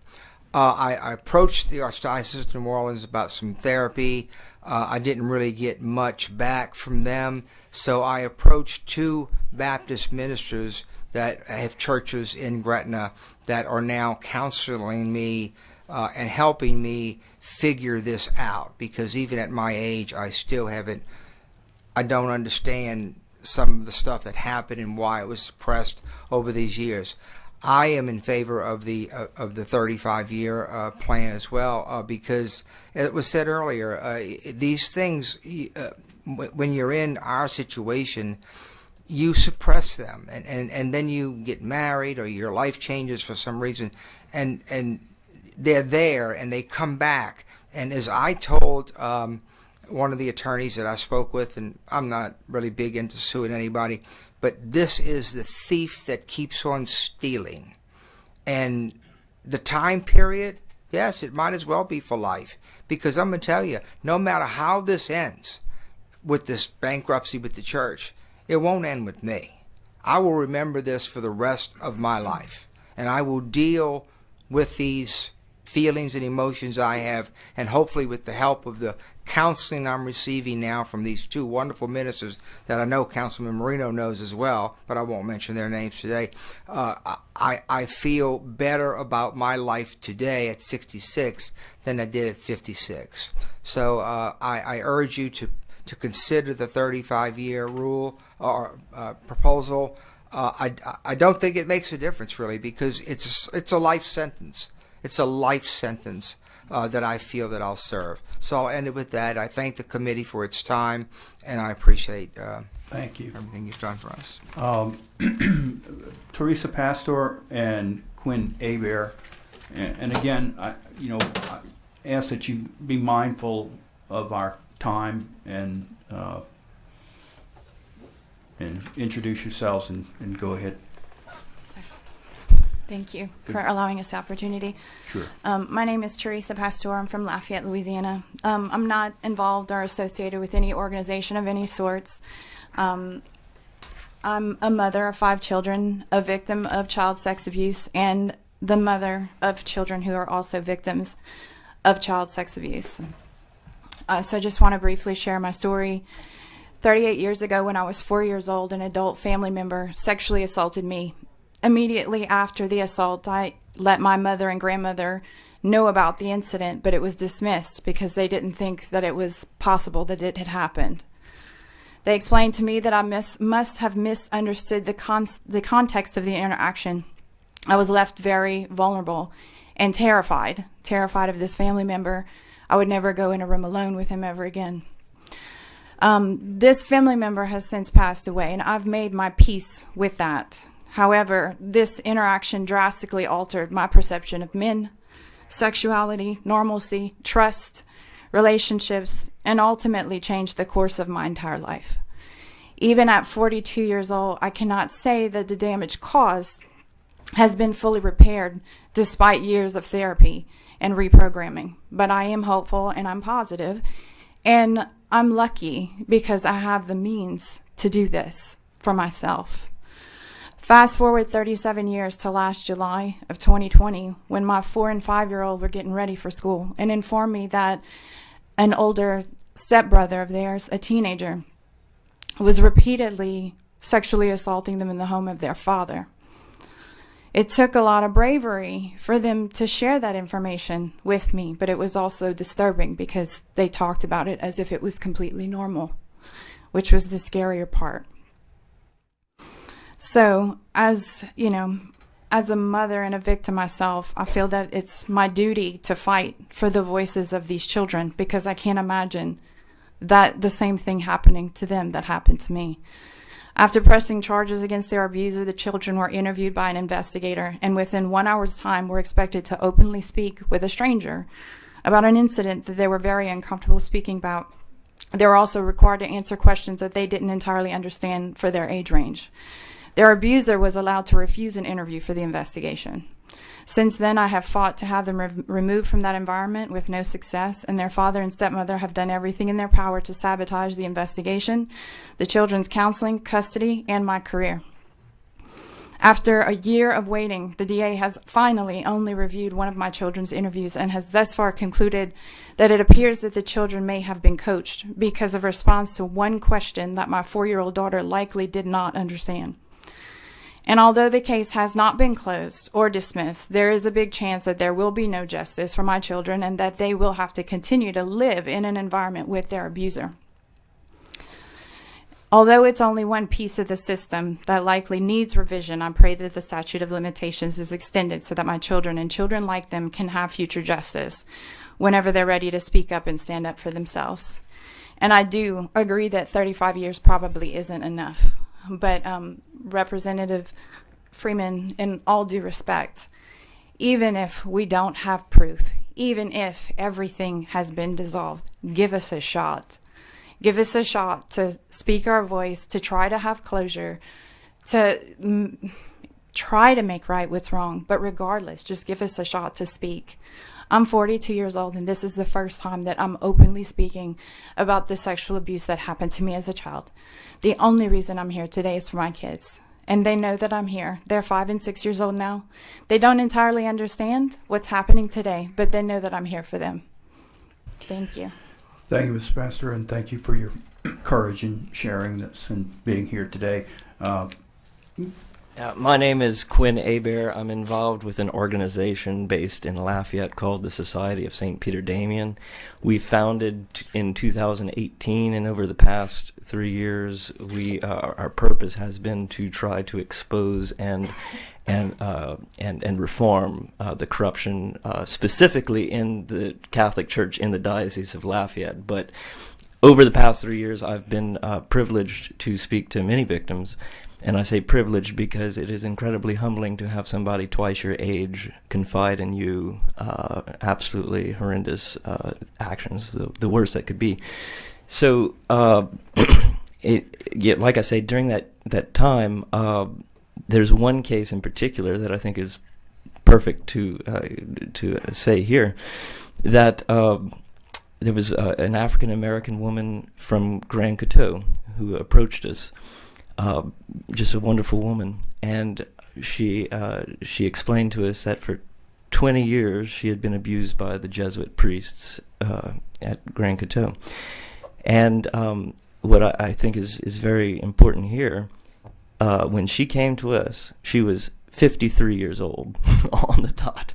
I approached the Archdiocese of New Orleans about some therapy. I didn't really get much back from them, so I approached 2 Baptist ministers that have churches in Gretna that are now counseling me and helping me figure this out, because even at my age, I don't understand some of the stuff that happened and why it was suppressed over these years. I am in favor of the 35-year plan as well, because as it was said earlier, these things, when you're in our situation, you suppress them, and then you get married or your life changes for some reason, and they're there and they come back. And as I told one of the attorneys that I spoke with, and I'm not really big into suing anybody, but this is the thief that keeps on stealing. And the time period, yes, it might as well be for life. Because I'm going to tell you, no matter how this ends with this bankruptcy with the church, it won't end with me. I will remember this for the rest of my life. And I will deal with these feelings and emotions I have, and hopefully with the help of the counseling I'm receiving now from these 2 wonderful ministers that I know Councilman Marino knows as well, but I won't mention their names today. I feel better about my life today at 66 than I did at 56. So I urge you to consider the 35-year rule or proposal. I don't think it makes a difference really, because it's a life sentence. It's a life sentence that I feel that I'll serve. So I'll end it with that. I thank the committee for its time, and I appreciate thank you. everything you've done for us. Teresa Pastor and Quinn Hebert, and again, I ask that you be mindful of our time and introduce yourselves and go ahead. Thank you for allowing us the opportunity. Sure. My name is Teresa Pastor. I'm from Lafayette, Louisiana. I'm not involved or associated with any organization of any sorts. I'm a mother of 5 children, a victim of child sex abuse, and the mother of children who are also victims of child sex abuse. So I just want to briefly share my story. 38 years ago, when I was 4 years old, an adult family member sexually assaulted me. Immediately after the assault, I let my mother and grandmother know about the incident, but it was dismissed because they didn't think that it was possible that it had happened. They explained to me that I must have misunderstood the context of the interaction. I was left very vulnerable and terrified of this family member. I would never go in a room alone with him ever again. This family member has since passed away, and I've made my peace with that. However, this interaction drastically altered my perception of men, sexuality, normalcy, trust, relationships, and ultimately changed the course of my entire life. Even at 42 years old, I cannot say that the damage caused has been fully repaired despite years of therapy and reprogramming. But I am hopeful and I'm positive, and I'm lucky because I have the means to do this for myself. Fast forward 37 years to last July of 2020, when my 4 and 5-year-old were getting ready for school and informed me that an older stepbrother of theirs, a teenager, was repeatedly sexually assaulting them in the home of their father. It took a lot of bravery for them to share that information with me, but it was also disturbing because they talked about it as if it was completely normal, which was the scarier part. So, as a mother and a victim myself, I feel that it's my duty to fight for the voices of these children, because I can't imagine that the same thing happening to them that happened to me. After pressing charges against their abuser, the children were interviewed by an investigator, and within 1 hour's time were expected to openly speak with a stranger about an incident that they were very uncomfortable speaking about. They were also required to answer questions that they didn't entirely understand for their age range. Their abuser was allowed to refuse an interview for the investigation. Since then, I have fought to have them removed from that environment with no success, and their father and stepmother have done everything in their power to sabotage the investigation, the children's counseling, custody, and my career. After a year of waiting, the DA has finally only reviewed one of my children's interviews and has thus far concluded that it appears that the children may have been coached because of response to one question that my 4-year-old daughter likely did not understand. And although the case has not been closed or dismissed, there is a big chance that there will be no justice for my children and that they will have to continue to live in an environment with their abuser. Although it's only one piece of the system that likely needs revision, I pray that the statute of limitations is extended so that my children and children like them can have future justice whenever they're ready to speak up and stand up for themselves. And I do agree that 35 years probably isn't enough. But Representative Freeman, in all due respect, even if we don't have proof, even if everything has been dissolved, give us a shot. Give us a shot to speak our voice, to try to have closure, to try to make right what's wrong. But regardless, just give us a shot to speak. I'm 42 years old, and this is the first time that I'm openly speaking about the sexual abuse that happened to me as a child. The only reason I'm here today is for my kids, and they know that I'm here. They're 5 and 6 years old now. They don't entirely understand what's happening today, but they know that I'm here for them. Thank you. Thank you, Ms. Pastor, and thank you for your courage in sharing this and being here today. My name is Quinn Hebert. I'm involved with an organization based in Lafayette called the Society of St. Peter Damian. We founded in 2018, and over the past 3 years, our purpose has been to try to expose and reform the corruption, specifically in the Catholic Church in the Diocese of Lafayette. But over the past 3 years, I've been privileged to speak to many victims. And I say privileged because it is incredibly humbling to have somebody twice your age confide in you absolutely horrendous actions, the worst that could be. So, like I say, during that time, there's one case in particular that I think is perfect to say here, that there was an African American woman from Grand Coteau who approached us. Just a wonderful woman, and she explained to us that for 20 years she had been abused by the Jesuit priests at Grand Coteau, and what I think is very important here, when she came to us, she was 53 years old on the dot.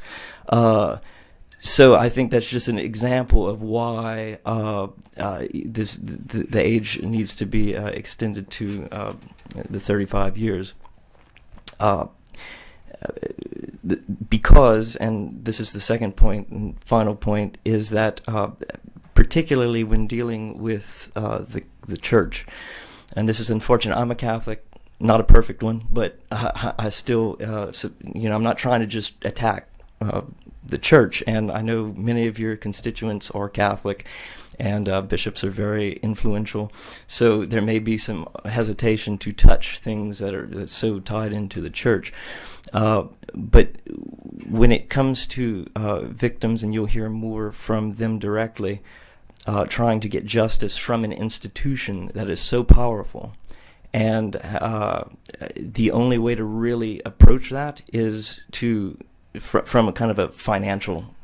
So I think that's just an example of why the age needs to be extended to the 35 years. Because, and this is the second point and final point, is that particularly when dealing with the church, and this is unfortunate. I'm a Catholic, not a perfect one, but I still, I'm not trying to just attack the church, and I know many of your constituents are Catholic, and bishops are very influential, so there may be some hesitation to touch things that's so tied into the church. But when it comes to victims, and you'll hear more from them directly, trying to get justice from an institution that is so powerful, and the only way to really approach that is from a kind of a financial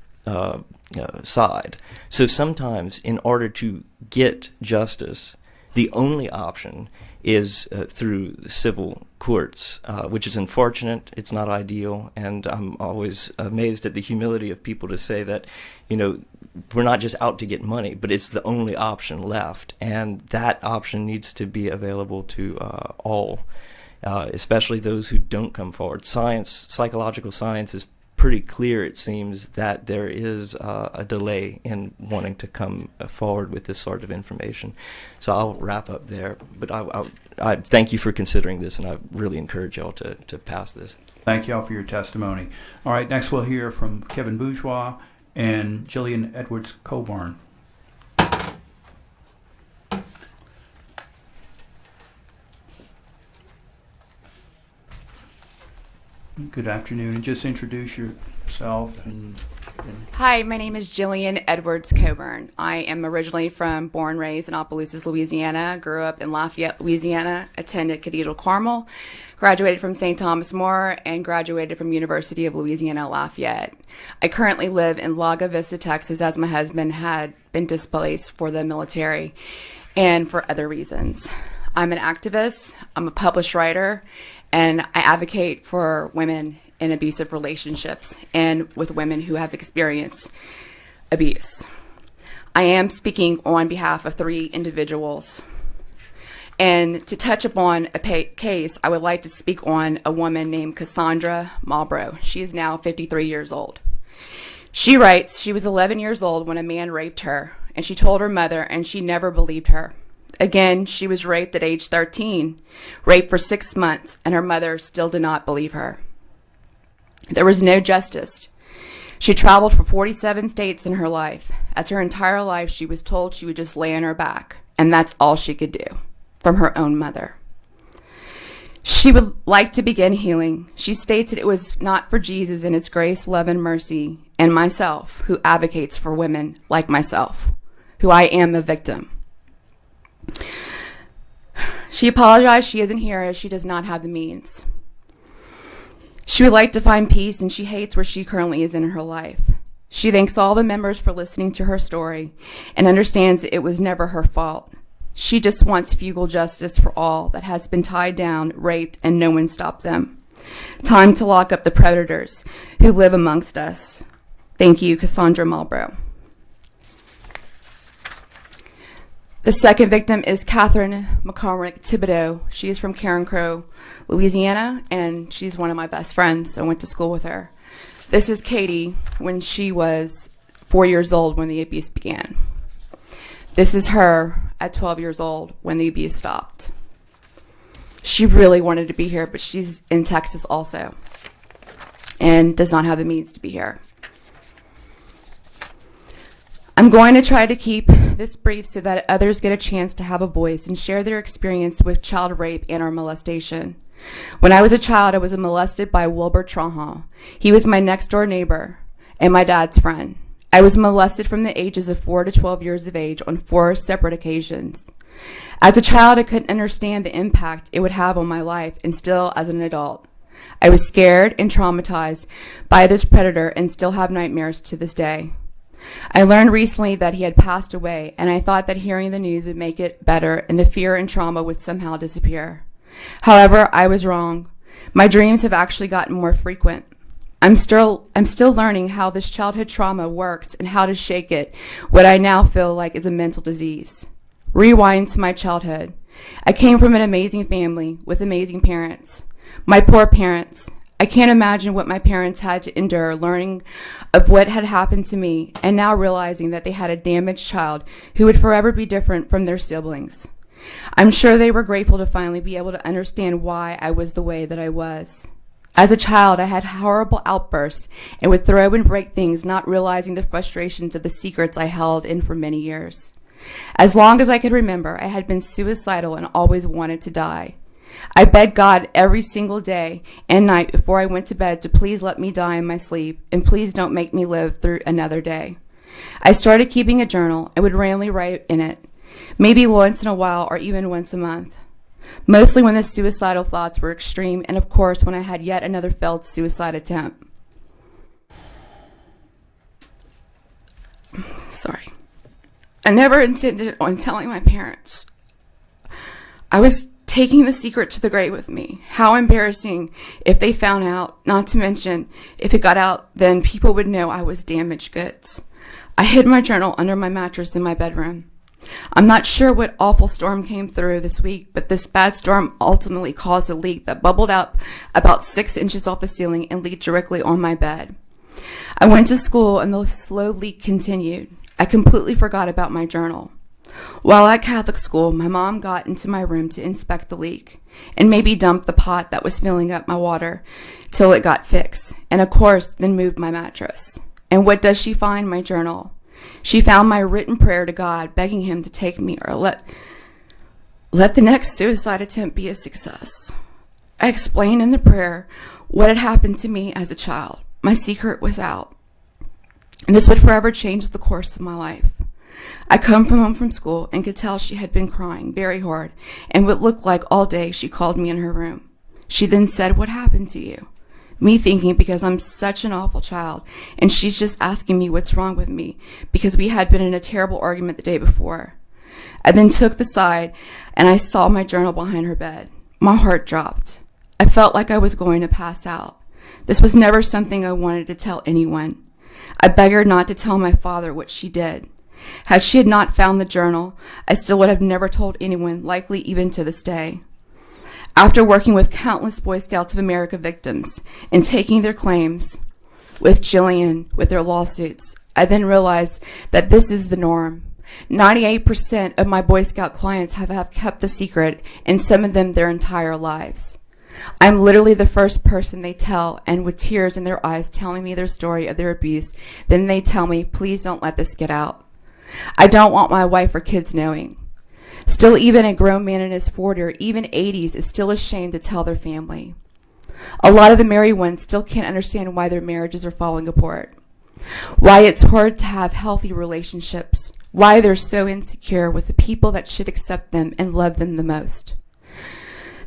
side. So sometimes, in order to get justice, the only option is through the civil courts, which is unfortunate. It's not ideal, and I'm always amazed at the humility of people to say that, we're not just out to get money, but it's the only option left, and that option needs to be available to all, especially those who don't come forward. Psychological science is pretty clear, it seems, that there is a delay in wanting to come forward with this sort of information. So I'll wrap up there, but I thank you for considering this, and I really encourage y'all to pass this. Thank y'all for your testimony. All right, next we'll hear from Kevin Bourgeois and Jillian Edwards Coburn. Good afternoon, and just introduce yourself. Hi, my name is Jillian Edwards Coburn. I am originally born and raised in Opelousas, Louisiana. Grew up in Lafayette, Louisiana. Attended Cathedral Carmel. Graduated from St. Thomas More and graduated from University of Louisiana Lafayette. I currently live in Lago Vista, Texas, as my husband had been displaced for the military and for other reasons. I'm an activist. I'm a published writer, and I advocate for women in abusive relationships and with women who have experienced abuse. I am speaking on behalf of 3 individuals. And to touch upon a case, I would like to speak on a woman named Cassandra Malbrough. She is now 53 years old. She writes she was 11 years old when a man raped her, and she told her mother, and she never believed her. Again, she was raped at age 13, raped for 6 months, and her mother still did not believe her. There was no justice. She traveled for 47 states in her life. As her entire life, she was told she would just lay on her back, and that's all she could do, from her own mother. She would like to begin healing. She states that it was not for Jesus and his grace, love, and mercy, and myself, who advocates for women like myself, who I am a victim. She apologized she isn't here as she does not have the means. She would like to find peace, and she hates where she currently is in her life. She thanks all the members for listening to her story and understands it was never her fault. She just wants fugal justice for all that has been tied down, raped, and no one stopped them. Time to lock up the predators who live amongst us. Thank you, Cassandra Malbrough. The second victim is Catherine McCormick Thibodeau. She is from Carencro, Louisiana, and she's one of my best friends. I went to school with her. This is Katie when she was 4 years old when the abuse began. This is her at 12 years old when the abuse stopped. She really wanted to be here, but she's in Texas also and does not have the means to be here. I'm going to try to keep this brief so that others get a chance to have a voice and share their experience with child rape and or molestation. When I was a child, I was molested by Wilbur Trahan. He was my next door neighbor and my dad's friend. I was molested from the ages of 4 to 12 years of age on 4 separate occasions. As a child, I couldn't understand the impact it would have on my life, and still as an adult. I was scared and traumatized by this predator and still have nightmares to this day. I learned recently that he had passed away, and I thought that hearing the news would make it better and the fear and trauma would somehow disappear. However, I was wrong. My dreams have actually gotten more frequent. I'm still learning how this childhood trauma works and how to shake it, what I now feel like is a mental disease. Rewind to my childhood. I came from an amazing family with amazing parents. My poor parents. I can't imagine what my parents had to endure learning of what had happened to me and now realizing that they had a damaged child who would forever be different from their siblings. I'm sure they were grateful to finally be able to understand why I was the way that I was. As a child, I had horrible outbursts and would throw and break things, not realizing the frustrations of the secrets I held in for many years. As long as I could remember, I had been suicidal and always wanted to die. I begged God every single day and night before I went to bed to please let me die in my sleep and please don't make me live through another day. I started keeping a journal and would randomly write in it, maybe once in a while or even once a month. Mostly when the suicidal thoughts were extreme and of course when I had yet another failed suicide attempt. Sorry. I never intended on telling my parents. I was taking the secret to the grave with me. How embarrassing if they found out, not to mention, if it got out, then people would know I was damaged goods. I hid my journal under my mattress in my bedroom. I'm not sure what awful storm came through this week, but this bad storm ultimately caused a leak that bubbled up about 6 inches off the ceiling and leaked directly on my bed. I went to school and the slow leak continued. I completely forgot about my journal. While at Catholic school, my mom got into my room to inspect the leak and maybe dump the pot that was filling up my water till it got fixed, and of course then moved my mattress. And what does she find? My journal. She found my written prayer to God, begging him to take me or let the next suicide attempt be a success. I explained in the prayer what had happened to me as a child. My secret was out, and this would forever change the course of my life. I come from home from school and could tell she had been crying very hard, and what looked like all day she called me in her room. She then said, "What happened to you?" Me thinking because I'm such an awful child, and she's just asking me what's wrong with me because we had been in a terrible argument the day before. I then took the side and I saw my journal behind her bed. My heart dropped. I felt like I was going to pass out. This was never something I wanted to tell anyone. I begged her not to tell my father what she did. Had she had not found the journal, I still would have never told anyone, likely even to this day. After working with countless Boy Scouts of America victims and taking their claims with Jillian with their lawsuits, I then realized that this is the norm. 98% of my Boy Scout clients have kept the secret, and some of them their entire lives. I'm literally the first person they tell, and with tears in their eyes telling me their story of their abuse, then they tell me, please don't let this get out. I don't want my wife or kids knowing. Still, even a grown man in his 40s or even 80s is still ashamed to tell their family. A lot of the married ones still can't understand why their marriages are falling apart, why it's hard to have healthy relationships, why they're so insecure with the people that should accept them and love them the most.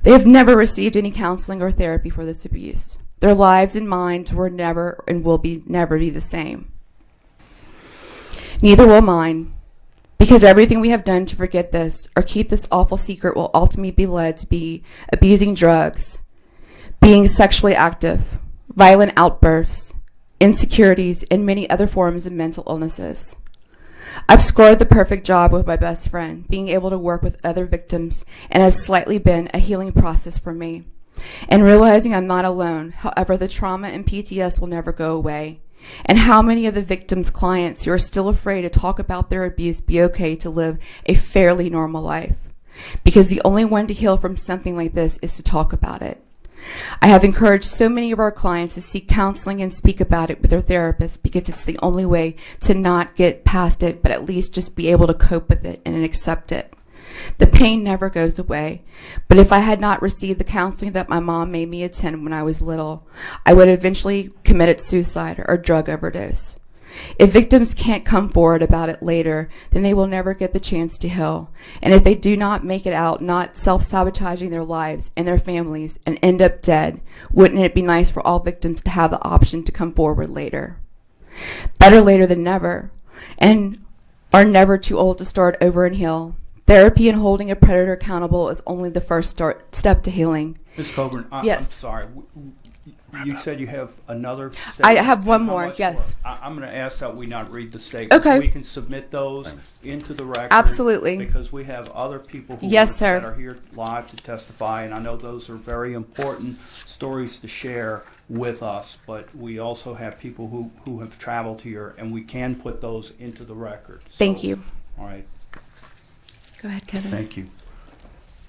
They have never received any counseling or therapy for this abuse. Their lives and minds were never and will never be the same. Neither will mine, because everything we have done to forget this or keep this awful secret will ultimately be led to be abusing drugs, being sexually active, violent outbursts, insecurities, and many other forms of mental illnesses. I've scored the perfect job with my best friend, being able to work with other victims, and has slightly been a healing process for me. And realizing I'm not alone, however, the trauma and PTSD will never go away. And how many of the victims' clients who are still afraid to talk about their abuse be okay to live a fairly normal life? Because the only one to heal from something like this is to talk about it. I have encouraged so many of our clients to seek counseling and speak about it with their therapist because it's the only way to not get past it, but at least just be able to cope with it and accept it. The pain never goes away, but if I had not received the counseling that my mom made me attend when I was little, I would have eventually committed suicide or drug overdose. If victims can't come forward about it later, then they will never get the chance to heal. And if they do not make it out, not self-sabotaging their lives and their families and end up dead, wouldn't it be nice for all victims to have the option to come forward later? Better later than never. and are never too old to start over and heal. Therapy and holding a predator accountable is only the first step to healing. Ms. Coburn, I'm Yes. sorry. You said you have another statement? I have one And how more, much yes. more? I'm going to ask that we not read the statements. Okay. We can submit those into the record. Absolutely. Because we have other people who Yes, sir. that are here live to testify, and I know those are very important stories to share with us, but we also have people who have traveled here, and we can put those into the record. Thank So, you. All right. Go ahead, Kevin. Thank you.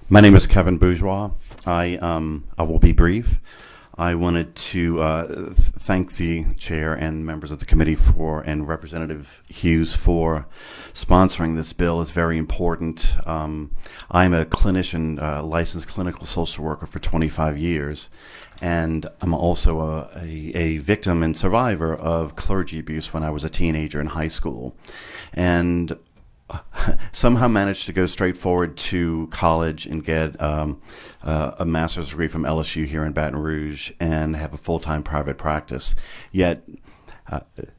My name is Kevin Bourgeois. I will be brief. I wanted to thank the chair and members of the committee and Representative Hughes for sponsoring this bill. It's very important. I'm a clinician, licensed clinical social worker for 25 years, and I'm also a victim and survivor of clergy abuse when I was a teenager in high school, and somehow managed to go straight forward to college and get a master's degree from LSU here in Baton Rouge and have a full-time private practice. Yet,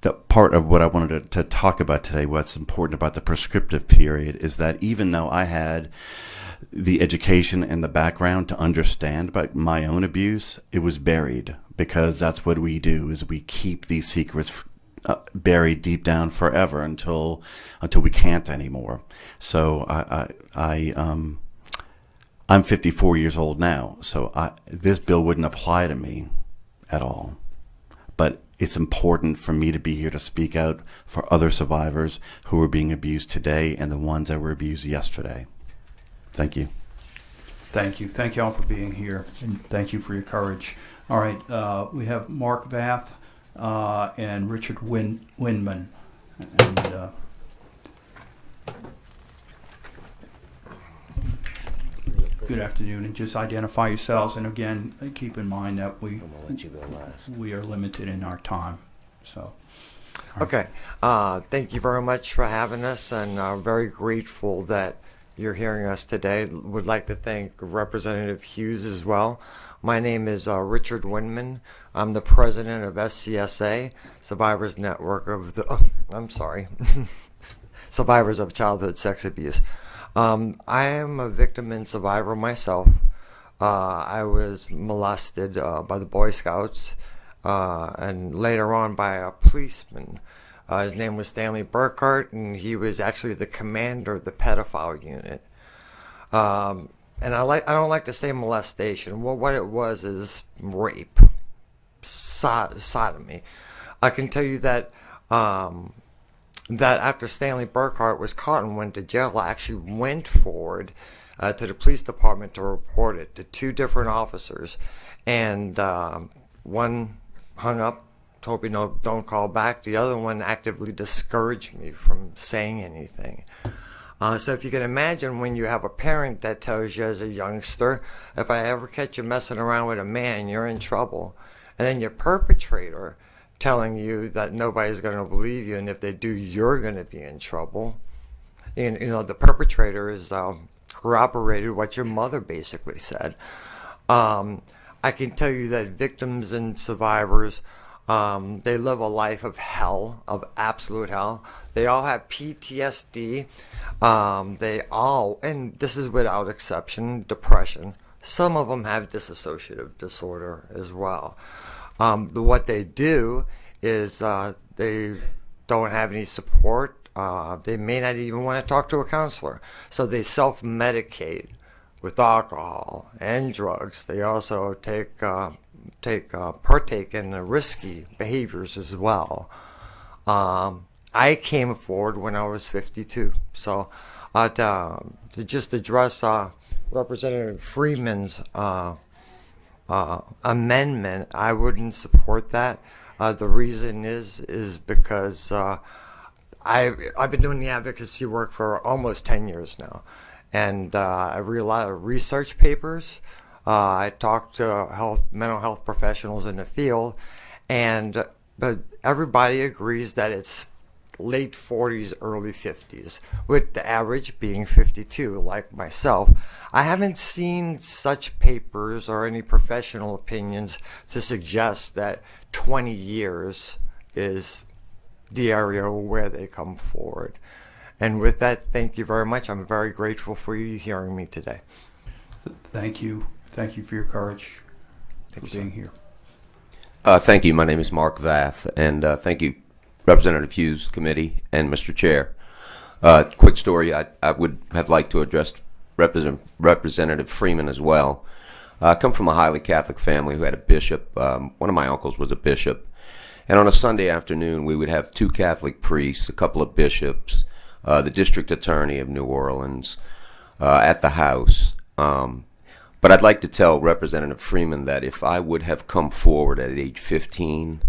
the part of what I wanted to talk about today, what's important about the prescriptive period, is that even though I had the education and the background to understand about my own abuse, it was buried, because that's what we do, is we keep these secrets buried deep down forever until we can't anymore. So I'm 54 years old now, so this bill wouldn't apply to me at all. But it's important for me to be here to speak out for other survivors who are being abused today and the ones that were abused yesterday. Thank you. Thank you. Thank you all for being here, and thank you for your courage. All right, we have Mark Vath and Richard Windman. And, good afternoon, and just identify yourselves. And again, keep in mind that we are limited in our time. So. Okay. Thank you very much for having us, and very grateful that you're hearing us today. Would like to thank Representative Hughes as well. My name is Richard Windman. I'm the president of SCSA, Survivors Network of the. Survivors of Childhood Sex Abuse. I am a victim and survivor myself. I was molested by the Boy Scouts and later on by a policeman. His name was Stanley Burkhart, and he was actually the commander of the pedophile unit. And I don't like to say molestation. Well, what it was is rape, sodomy. I can tell you that that after Stanley Burkhart was caught and went to jail, I actually went forward to the police department to report it to two different officers, and one hung up, told me no, don't call back. The other one actively discouraged me from saying anything. So if you can imagine, when you have a parent that tells you as a youngster, if I ever catch you messing around with a man, you're in trouble, and then your perpetrator telling you that nobody's going to believe you, and if they do, you're going to be in trouble. And, you know, the perpetrator is corroborated what your mother basically said. I can tell you that victims and survivors, they live a life of hell, of absolute hell. They all have PTSD. They all, and this is without exception, depression. Some of them have dissociative disorder as well. What they do is they don't have any support. They may not even want to talk to a counselor. So they self-medicate with alcohol and drugs. They also partake in risky behaviors as well. I came forward when I was 52. So to just address Representative Freeman's amendment, I wouldn't support that. The reason is because I've been doing the advocacy work for almost 10 years now, and I read a lot of research papers. I talk to mental health professionals in the field, but everybody agrees that it's late 40s, early 50s, with the average being 52, like myself. I haven't seen such papers or any professional opinions to suggest that 20 years is the area where they come forward. And with that, thank you very much. I'm very grateful for you hearing me today. Thank you. Thank you for your courage for being here. Thank you. My name is Mark Vath, and thank you, Representative Hughes Committee and Mr. Chair. Quick story, I would have liked to address Representative Freeman as well. I come from a highly Catholic family who had a bishop. One of my uncles was a bishop. And on a Sunday afternoon, we would have 2 Catholic priests, a couple of bishops, the district attorney of New Orleans at the house. But I'd like to tell Representative Freeman that if I would have come forward at age 15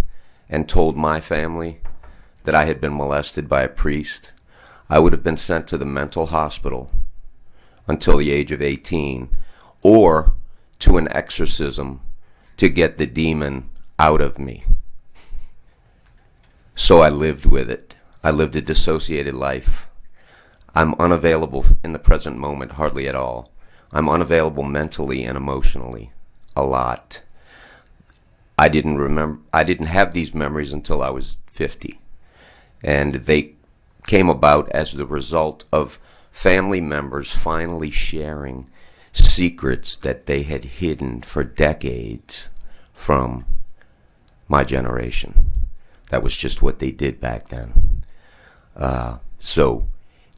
and told my family that I had been molested by a priest, I would have been sent to the mental hospital until the age of 18, or to an exorcism to get the demon out of me. So I lived with it. I lived a dissociated life. I'm unavailable in the present moment hardly at all. I'm unavailable mentally and emotionally a lot. I didn't have these memories until I was 50. And they came about as the result of family members finally sharing secrets that they had hidden for decades from my generation. That was just what they did back then. So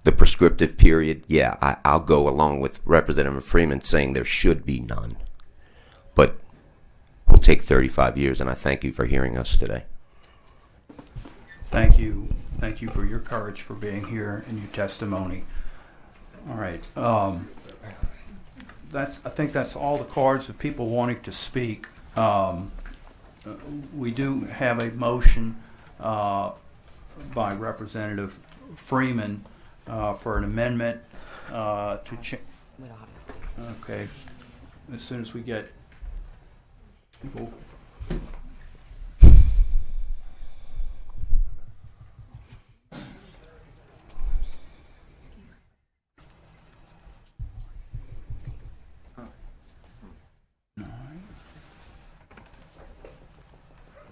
the prescriptive period, yeah, I'll go along with Representative Freeman saying there should be none. But will take 35 years, and I thank you for hearing us today. Thank you. Thank you for your courage for being here and your testimony. All right. I think that's all the cards of people wanting to speak. We do have a motion by Representative Freeman for an amendment to change. Okay. As soon as we get people.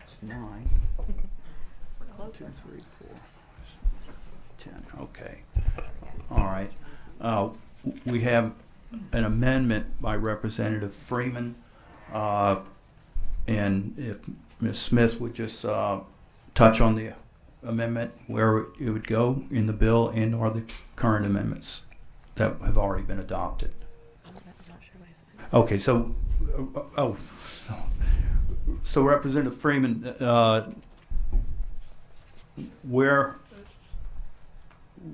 It's 9. 1, 2, 3, 4, 10. Okay. All right. We have an amendment by Representative Freeman. And if Ms. Smith would just touch on the amendment, where it would go in the bill and or the current amendments that have already been adopted. Okay, so so Representative Freeman, where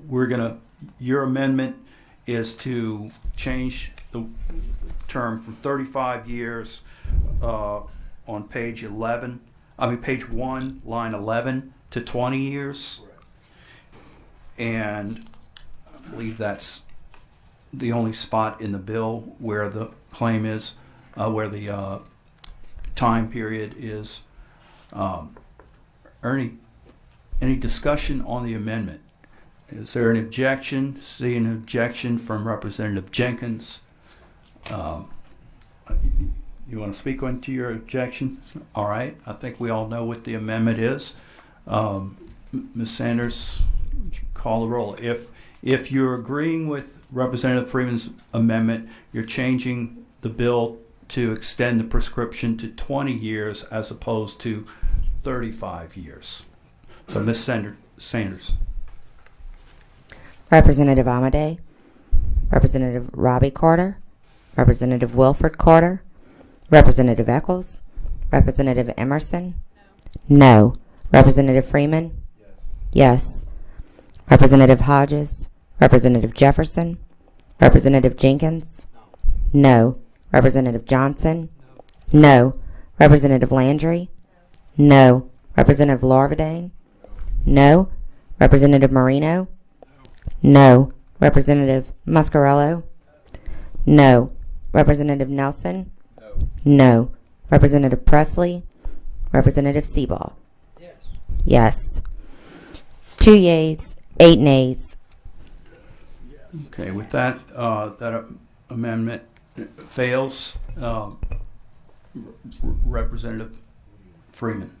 we're gonna, your amendment is to change the term from 35 years on page 11, page 1, line 11 to 20 years. And I believe that's the only spot in the bill where the claim is, where the time period is. Ernie, any discussion on the amendment? Is there an objection? See an objection from Representative Jenkins. You want to speak on to your objection? All right. I think we all know what the amendment is. Ms. Sanders, call the roll. If you're agreeing with Representative Freeman's amendment, you're changing the bill to extend the prescription to 20 years as opposed to 35 years. So Ms. Sanders. Representative Amade, Representative Robbie Carter, Representative Wilford Carter, Representative Eccles, Representative Emerson, no. Representative Freeman, yes. Representative Hodges, Representative Jefferson, Representative Jenkins, no. Representative Johnson, no. Representative Landry, no. Representative Larvadane, no. Representative Marino, no. Representative Muscarello, no. Representative Nelson, no. Representative Presley, Representative Seaball, yes. 2 yeas, 8 nays. Okay, with that, that amendment fails. Representative Freeman.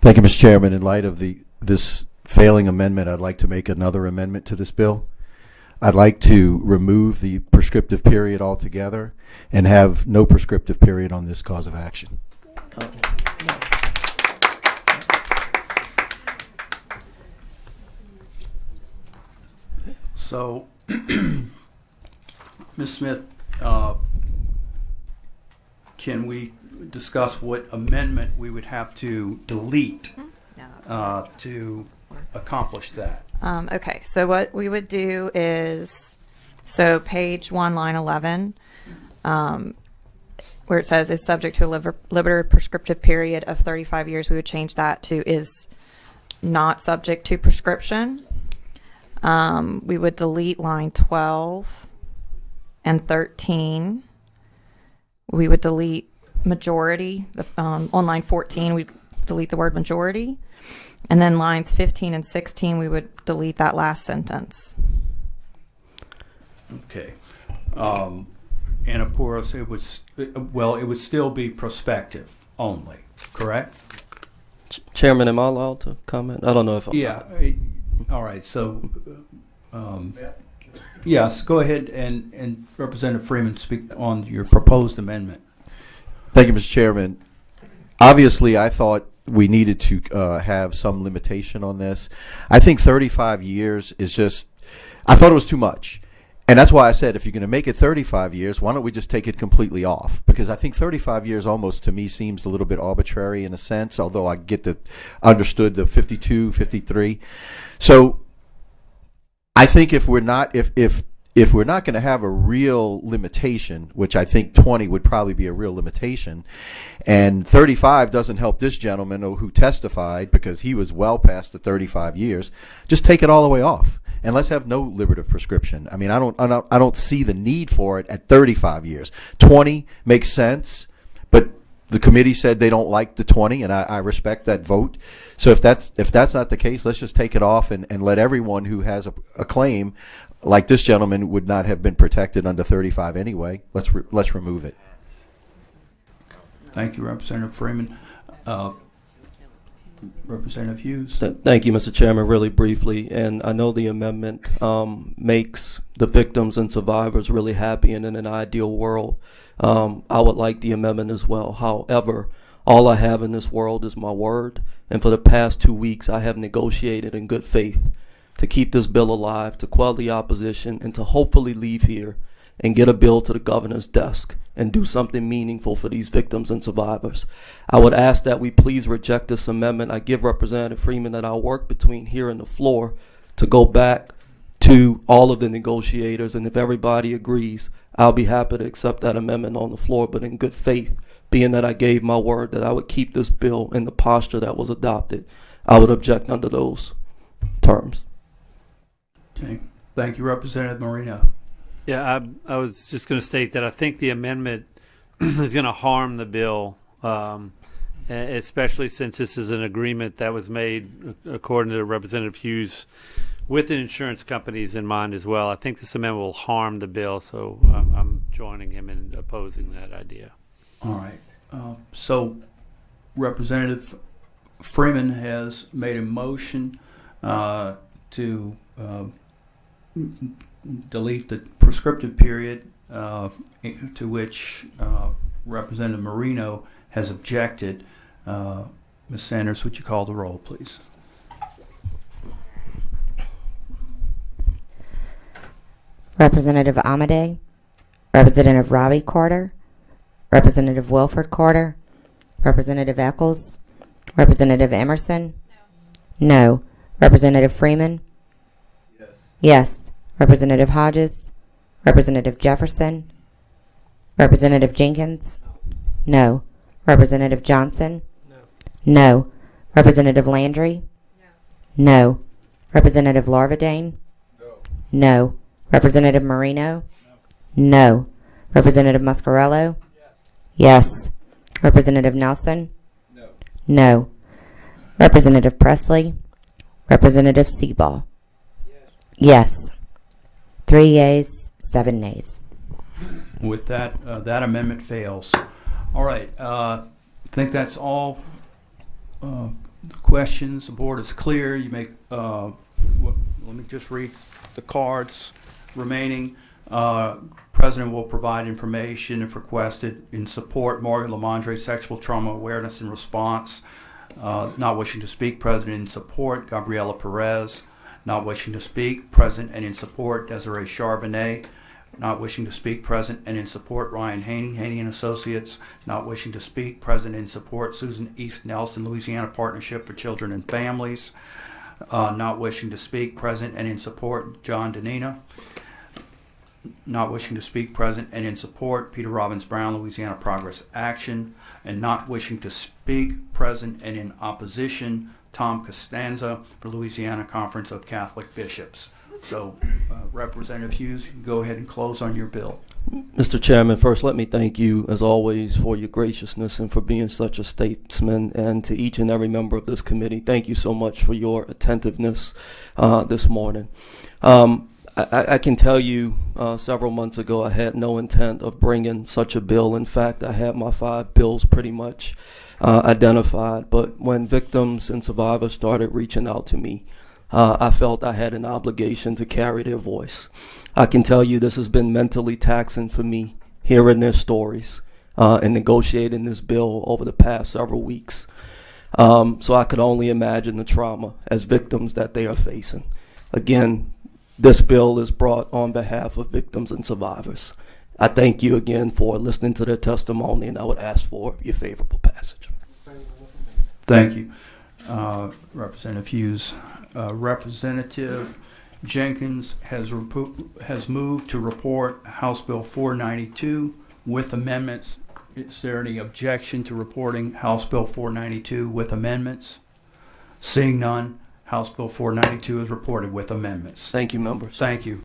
Thank you, Mr. Chairman. In light of this failing amendment, I'd like to make another amendment to this bill. I'd like to remove the prescriptive period altogether and have no prescriptive period on this cause of action. So, Ms. Smith, can we discuss what amendment we would have to delete to accomplish that? Okay, so what we would do is, so page 1, line 11, where it says is subject to a limited prescriptive period of 35 years, we would change that to is not subject to prescription. We would delete line 12 and 13. We would delete majority. On line 14, we delete the word majority. And then lines 15 and 16, we would delete that last sentence. Okay. And of course, it would still be prospective only, correct? Chairman, am I allowed to comment? I don't know if I'm... Yeah. All right. So, yes, go ahead and Representative Freeman speak on your proposed amendment. Thank you, Mr. Chairman. Obviously, I thought we needed to have some limitation on this. I think 35 years is just, I thought it was too much. And that's why I said, if you're going to make it 35 years, why don't we just take it completely off? Because I think 35 years almost to me seems a little bit arbitrary in a sense, although I understood the 52, 53. So I think if we're not going to have a real limitation, which I think 20 would probably be a real limitation, and 35 doesn't help this gentleman who testified because he was well past the 35 years, just take it all the way off. And let's have no liberative prescription. I mean, I don't see the need for it at 35 years. 20 makes sense, but the committee said they don't like the 20, and I respect that vote. So if that's not the case, let's just take it off and let everyone who has a claim, like this gentleman, would not have been protected under 35 anyway. Let's remove it. Thank you, Representative Freeman. Representative Hughes. Thank you, Mr. Chairman. Really briefly, and I know the amendment makes the victims and survivors really happy, and in an ideal world, I would like the amendment as well. However, all I have in this world is my word, and for the past 2 weeks, I have negotiated in good faith to keep this bill alive, to quell the opposition, and to hopefully leave here and get a bill to the governor's desk and do something meaningful for these victims and survivors. I would ask that we please reject this amendment. I give Representative Freeman that I'll work between here and the floor to go back to all of the negotiators, and if everybody agrees, I'll be happy to accept that amendment on the floor, but in good faith, being that I gave my word that I would keep this bill in the posture that was adopted, I would object under those terms. Okay. Thank you, Representative Marino. Yeah, I was just going to state that I think the amendment is going to harm the bill, especially since this is an agreement that was made, according to Representative Hughes, with the insurance companies in mind as well. I think this amendment will harm the bill, so I'm joining him in opposing that idea. All right. So Representative Freeman has made a motion to delete the prescriptive period, to which Representative Marino has objected. Ms. Sanders, would you call the roll, please? Representative Amade, Representative Robbie Carter, Representative Wilford Carter, Representative Eccles, Representative Emerson? No. Representative Freeman? Yes. Yes. Representative Hodges? Representative Jefferson? Representative Jenkins? No. Representative Johnson? No. Representative Landry? No. Representative Larvadane? No. Representative Marino? No. Representative Muscarello? Yes. Representative Nelson? No. Representative Presley? Representative Seaball? Yes. 3 yeas, 7 nays. With that, that amendment fails. All right. I think that's all questions? The board is clear. You make, let me just read the cards remaining. President will provide information if requested in support. Morgan Lamondre, sexual trauma awareness and response. Not wishing to speak, President in support. Gabriela Perez. Not wishing to speak, present and in support. Desiree Charbonnet. Not wishing to speak, present and in support. Ryan Haney, Haney and Associates. Not wishing to speak, present and in support. Susan East Nelson, Louisiana Partnership for Children and Families. Not wishing to speak, present and in support. John Danina. Not wishing to speak, present and in support. Peter Robbins Brown, Louisiana Progress Action. And not wishing to speak, present and in opposition. Tom Costanza for Louisiana Conference of Catholic Bishops. So, Representative Hughes, you can go ahead and close on your bill. Mr. Chairman, first let me thank you, as always, for your graciousness and for being such a statesman, and to each and every member of this committee, thank you so much for your attentiveness this morning. I can tell you several months ago I had no intent of bringing such a bill. In fact, I had my 5 bills pretty much identified, but when victims and survivors started reaching out to me, I felt I had an obligation to carry their voice. I can tell you this has been mentally taxing for me, hearing their stories and negotiating this bill over the past several weeks. So I could only imagine the trauma as victims that they are facing. Again, this bill is brought on behalf of victims and survivors. I thank you again for listening to their testimony, and I would ask for your favorable passage. Thank you, Representative Hughes. Representative Jenkins has moved to report House Bill 492 with amendments. Is there any objection to reporting House Bill 492 with amendments? Seeing none, House Bill 492 is reported with amendments. Thank you, members. Thank you.